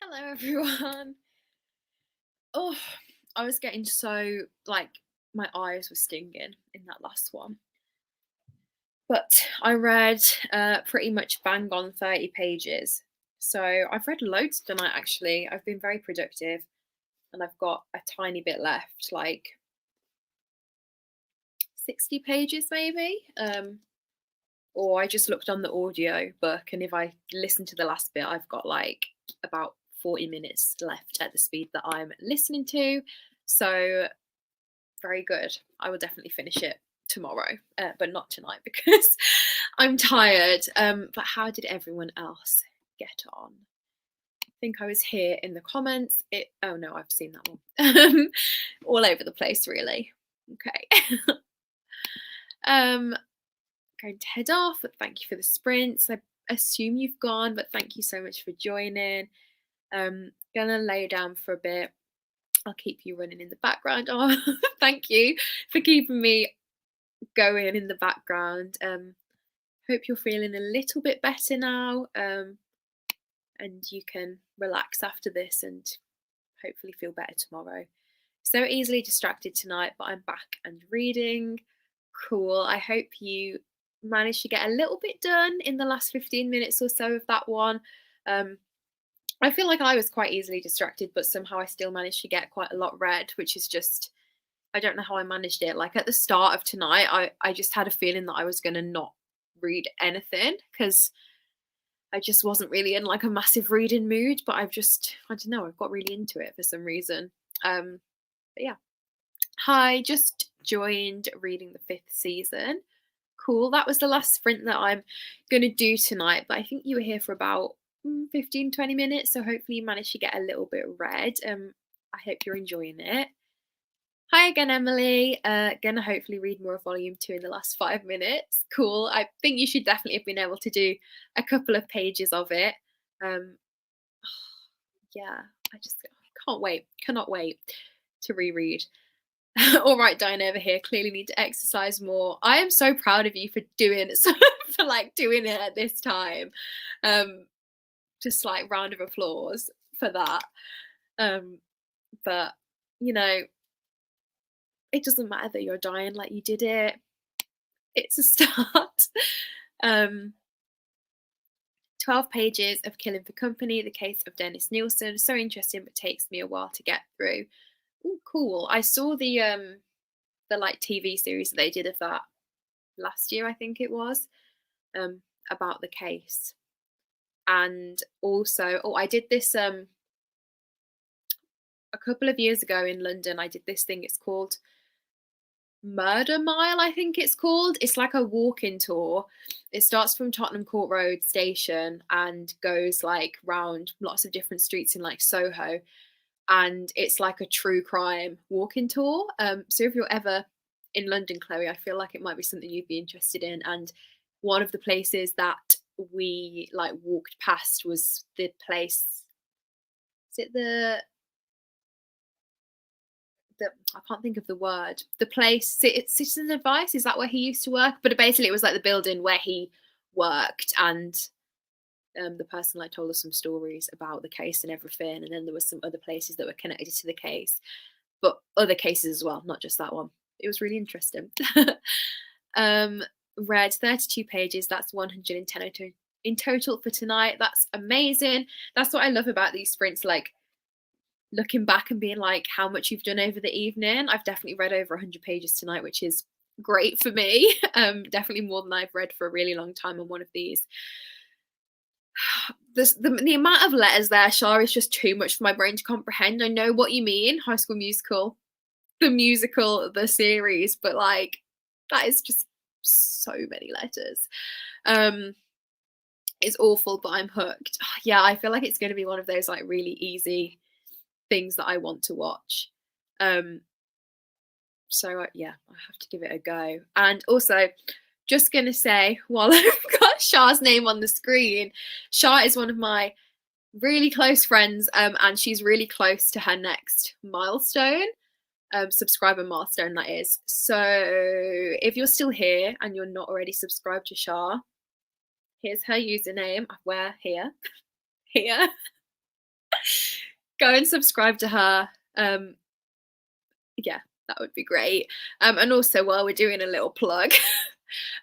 A: Hello everyone. Oh, I was getting so like my eyes were stinging in that last one. But I read pretty much bang on 30 pages. So I've read loads tonight actually. I've been very productive and I've got a tiny bit left, like 60 pages maybe. Or I just looked on the audio book, and if I listen to the last bit, I've got like about 40 minutes left at the speed that I'm listening to. So very good. I will definitely finish it tomorrow, but not tonight because I'm tired. But how did everyone else get on? I think I was here in the comments. Oh no, I've seen that one. All over the place, really. Okay. Going to head off, but thank you for the sprints. I assume you've gone, but thank you so much for joining. Gonna lay down for a bit. I'll keep you running in the background. Oh, thank you for keeping me going in the background. Hope you're feeling a little bit better now, and you can relax after this and hopefully feel better tomorrow. So easily distracted tonight, but I'm back and reading. Cool. I hope you managed to get a little bit done in the last 15 minutes or so of that one. I feel like I was quite easily distracted, but somehow I still managed to get quite a lot read, which is just, I don't know how I managed it. Like at the start of tonight, I just had a feeling that I was going to not read anything because I just wasn't really in like a massive reading mood, but I don't know, I've got really into it for some reason. But yeah. Hi, just joined reading the 5th season. Cool. That was the last sprint that I'm going to do tonight, but I think you were here for about 15-20 minutes, so hopefully you managed to get a little bit read. I hope you're enjoying it. Hi again, Emily. Gonna hopefully read more of volume 2 in the last 5 minutes. Cool. I think you should definitely have been able to do a couple of pages of it. Yeah, I can't wait. Cannot wait to reread. All right, Diane over here. Clearly need to exercise more. I am so proud of you for doing it, for like doing it at this time. Just like round of applause for that. But you know, it doesn't matter that you're dying, like you did it. It's a start. 12 pages of Killing for Company, the case of Dennis Nielsen. So interesting, but takes me a while to get through. Oh, cool. I saw the like TV series that they did of that last year, I think it was, about the case. And also, I did this a couple of years ago in London. I did this thing, it's called Murder Mile, I think it's called. It's like a walk-in tour. It starts from Tottenham Court Road station and goes like round lots of different streets in like Soho, and it's like a true crime walk-in tour. So if you're ever in London, Chloe, I feel like it might be something you'd be interested in. And one of the places that we like walked past was the place, is it the I can't think of the word, the place, Citizen Advice, is that where he used to work? But basically it was like the building where he worked, and the person like told us some stories about the case and everything, and then there was some other places that were connected to the case, but other cases as well, not just that one. It was really interesting. Read 32 pages, that's 110 in total for tonight. That's amazing. That's what I love about these sprints, like looking back and being like how much you've done over the evening. I've definitely read over 100 pages tonight, which is great for me. Definitely more than I've read for a really long time on one of these. The amount of letters there, Shah, is just too much for my brain to comprehend. I know what you mean, High School Musical, the musical, the series, but like that is just so many letters. It's awful, but I'm hooked. Yeah, I feel like it's going to be one of those like really easy things that I want to watch. So yeah, I have to give it a go. And also, just gonna say, while I've got Shah's name on the screen, Shah is one of my really close friends, and she's really close to her next milestone, subscriber milestone that is. So if you're still here and you're not already subscribed to Shah, here's her username. Where? Here. go and subscribe to her. Yeah, that would be great. And also, while we're doing a little plug,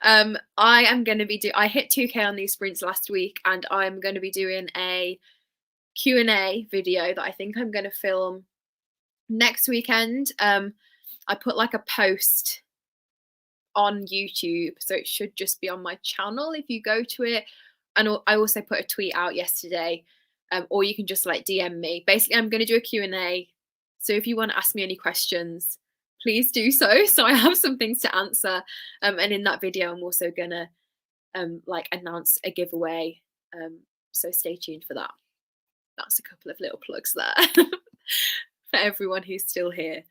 A: I am going to be I hit 2K on these sprints last week, and I'm going to be doing a Q&A video that I think I'm going to film next weekend. I put like a post on YouTube, so it should just be on my channel if you go to it. And I also put a tweet out yesterday, or you can just like DM me. Basically, I'm going to do a Q&A. So if you want to ask me any questions, please do so. So I have some things to answer. And in that video, I'm also going to like announce a giveaway. So stay tuned for that. That's a couple of little plugs there for everyone who's still here.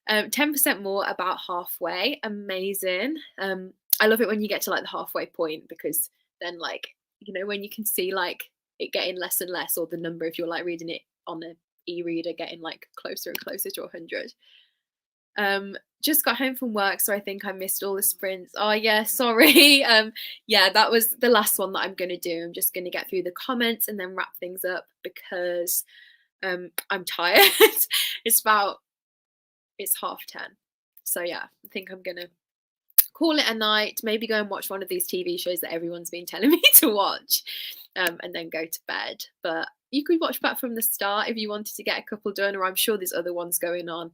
A: 10% more about halfway. Amazing. I love it when you get to like the halfway point, because then, like, you know, when you can see like it getting less and less, or the number, if you're like reading it on an e-reader, getting like closer and closer to 100. Just got home from work, so I think I missed all the sprints. Oh yeah, sorry. Yeah, that was the last one that I'm going to do. I'm just going to get through the comments and then wrap things up, because I'm tired. It's 10:30. So yeah, I think I'm going to call it a night, maybe go and watch one of these TV shows that everyone's been telling me to watch, and then go to bed. But you could watch back from the start if you wanted to get a couple done, or I'm sure there's other ones going on.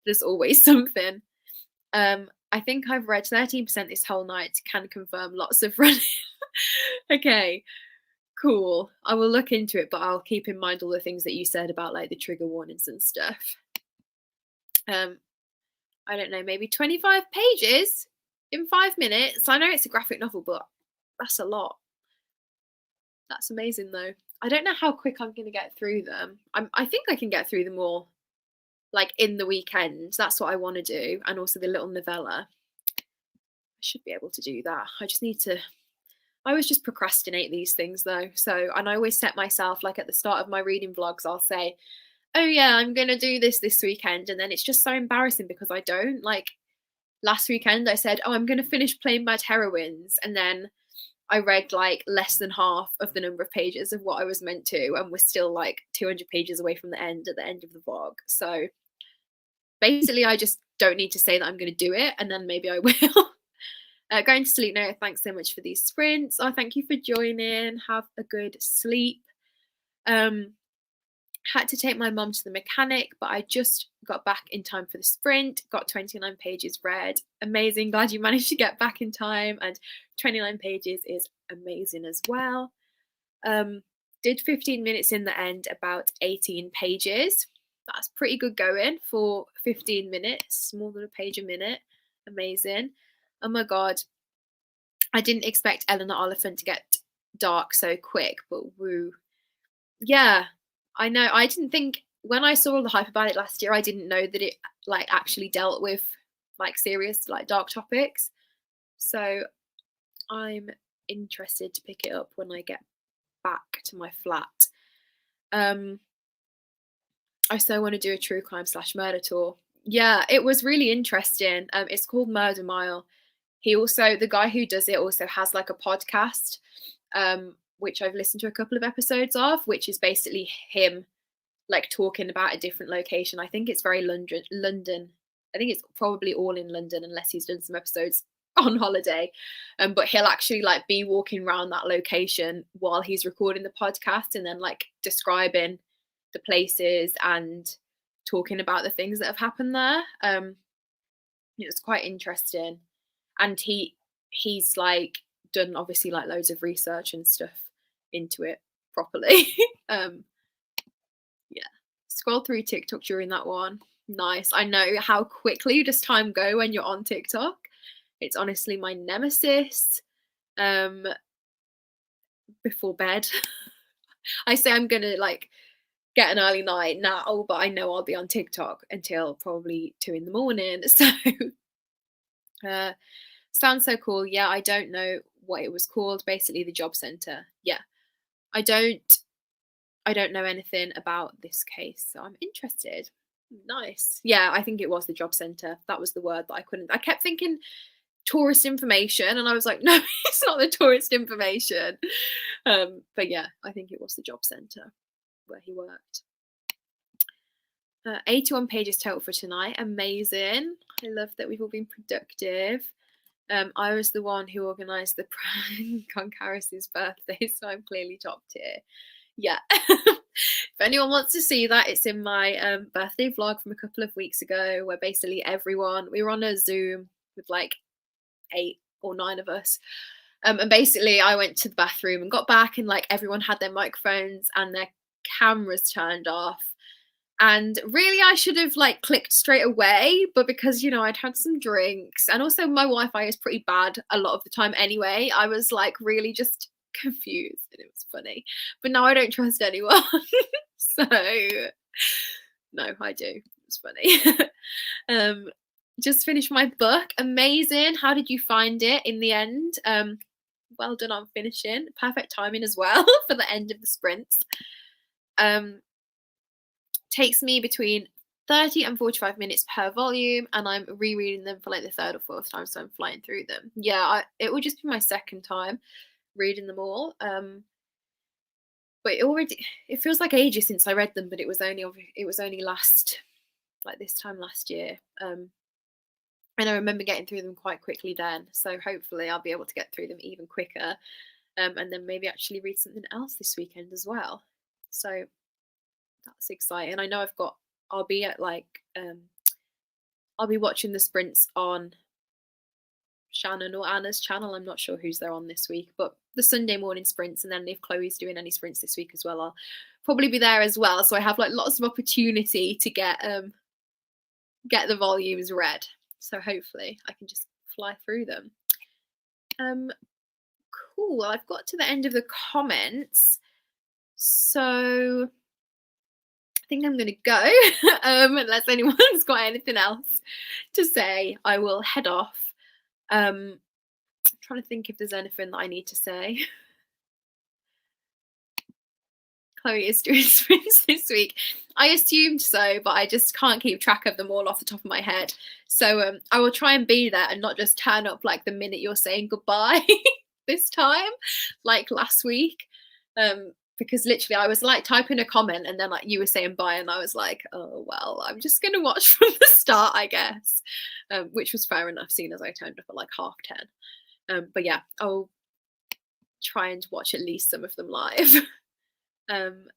A: There's always something. I think I've read 13% this whole night. Can confirm lots of running. Okay, cool. I will look into it, but I'll keep in mind all the things that you said about like the trigger warnings and stuff. I don't know, maybe 25 pages in 5 minutes. I know it's a graphic novel, but that's a lot. That's amazing though. I don't know how quick I'm going to get through them. I think I can get through them all like in the weekend. That's what I want to do. And also the little novella. I should be able to do that. I always just procrastinate these things though. So, and I always set myself, like at the start of my reading vlogs, I'll say, oh yeah, I'm going to do this weekend. And then it's just so embarrassing because I don't. Like last weekend I said, oh, I'm going to finish Plain Bad Heroines. And then I read like less than half of the number of pages of what I was meant to, and we're still like 200 pages away from the end at the end of the vlog. So basically I just don't need to say that I'm going to do it, and then maybe I will. Going to sleep now. Thanks so much for these sprints. Oh, thank you for joining. Have a good sleep. Had to take my mum to the mechanic, but I just got back in time for the sprint. Got 29 pages read. Amazing. Glad you managed to get back in time. And 29 pages is amazing as well. Did 15 minutes in the end, about 18 pages. That's pretty good going for 15 minutes, more than a page a minute. Amazing. Oh my God. I didn't expect Eleanor Oliphant to get dark so quick, but woo. Yeah, I know. I didn't think, when I saw all the hype about it last year, I didn't know that it like actually dealt with like serious, like dark topics. So I'm interested to pick it up when I get back to my flat. I so want to do a true crime / murder tour. Yeah, it was really interesting. It's called Murder Mile. The guy who does it also has like a podcast, which I've listened to a couple of episodes of, which is basically him like talking about a different location. I think it's very London. I think it's probably all in London, unless he's done some episodes on holiday. But he'll actually like be walking around that location while he's recording the podcast, and then like describing the places and talking about the things that have happened there. It's quite interesting. And he's like done obviously like loads of research and stuff into it properly. Yeah, scroll through TikTok during that one. Nice. I know how quickly does time go when you're on TikTok. It's honestly my nemesis. Before bed, I say I'm gonna like get an early night now, but I know I'll be on TikTok until probably 2 a.m. So sounds so cool. Yeah, I don't know what it was called. Basically the job center. Yeah, I don't know anything about this case, so I'm interested. Nice. Yeah, I think it was the job center. That was the word that I kept thinking tourist information, and I was like, no, it's not the tourist information. But yeah, I think it was the job center where he worked. 81 pages total for tonight. Amazing. I love that we've all been productive. I was the one who organised the prank on Karis's birthday, so I'm clearly top tier. Yeah. If anyone wants to see that, it's in my birthday vlog from a couple of weeks ago, where basically we were on a Zoom with like 8 or 9 of us. And basically I went to the bathroom and got back, and like everyone had their microphones and their cameras turned off. And really I should have like clicked straight away, but because, you know, I'd had some drinks and also my Wi-Fi is pretty bad a lot of the time anyway, I was like really just confused, and it was funny. But now I don't trust anyone. So no, I do. It's funny. Just finished my book. Amazing. How did you find it in the end? Well done on finishing. Perfect timing as well for the end of the sprints. Takes me between 30 and 45 minutes per volume, and I'm rereading them for like the 3rd or 4th time, so I'm flying through them. Yeah, it will just be my 2nd time reading them all. But it feels like ages since I read them, but it was only this time last year. And I remember getting through them quite quickly then, so hopefully I'll be able to get through them even quicker, and then maybe actually read something else this weekend as well. So that's exciting. I know I'll be watching the sprints on Shannon or Anna's channel. I'm not sure who's there on this week, but the Sunday morning sprints, and then if Chloe's doing any sprints this week as well, I'll probably be there as well. So I have like lots of opportunity to get the volumes read. So hopefully I can just fly through them. Cool. I've got to the end of the comments, so I think I'm gonna go. Unless anyone's got anything else to say, I will head off. I'm trying to think if there's anything that I need to say. Chloe is doing sprints this week. I assumed so, but I just can't keep track of them all off the top of my head. So I will try and be there and not just turn up like the minute you're saying goodbye this time, like last week. Because literally I was like typing a comment and then like you were saying bye, and I was like, oh well, I'm just gonna watch from the start, I guess. Which was fair enough, seeing as I turned up at like 10:30. But yeah, I'll try and watch at least some of them live.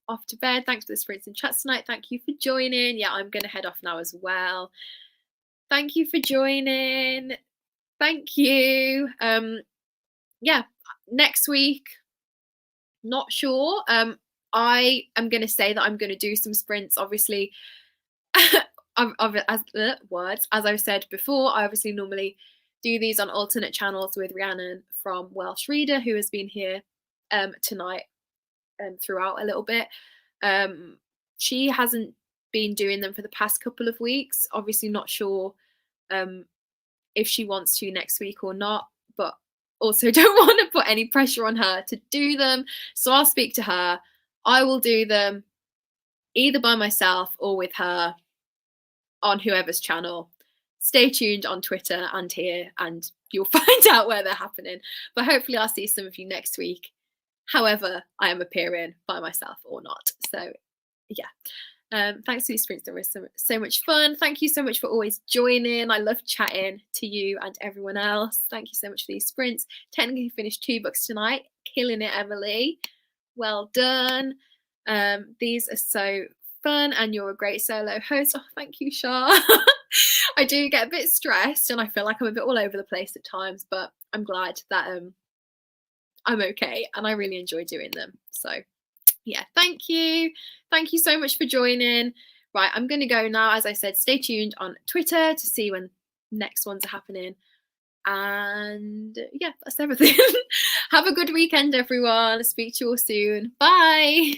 A: Off to bed. Thanks for the sprints and chats tonight. Thank you for joining. Yeah, I'm gonna head off now as well. Thank you for joining. Thank you. Yeah, next week, not sure. I am going to say that I'm going to do some sprints, obviously. As I've said before, I obviously normally do these on alternate channels with Rhiannon from Welsh Reader, who has been here tonight and throughout a little bit. She hasn't been doing them for the past couple of weeks. Obviously not sure if she wants to next week or not, but also don't want to put any pressure on her to do them. So I'll speak to her. I will do them either by myself or with her on whoever's channel. Stay tuned on Twitter and here, and you'll find out where they're happening. But hopefully I'll see some of you next week, however I am appearing, by myself or not. So yeah. Thanks for these sprints. They were so much fun. Thank you so much for always joining. I love chatting to you and everyone else. Thank you so much for these sprints. Technically finished 2 books tonight. Killing it, Emily. Well done. These are so fun, and you're a great solo host. Oh, thank you, Shah. I do get a bit stressed and I feel like I'm a bit all over the place at times, but I'm glad that I'm okay and I really enjoy doing them. So yeah, thank you. Thank you so much for joining. Right, I'm going to go now. As I said, stay tuned on Twitter to see when next ones are happening. And yeah, that's everything. Have a good weekend, everyone. Speak to you all soon. Bye.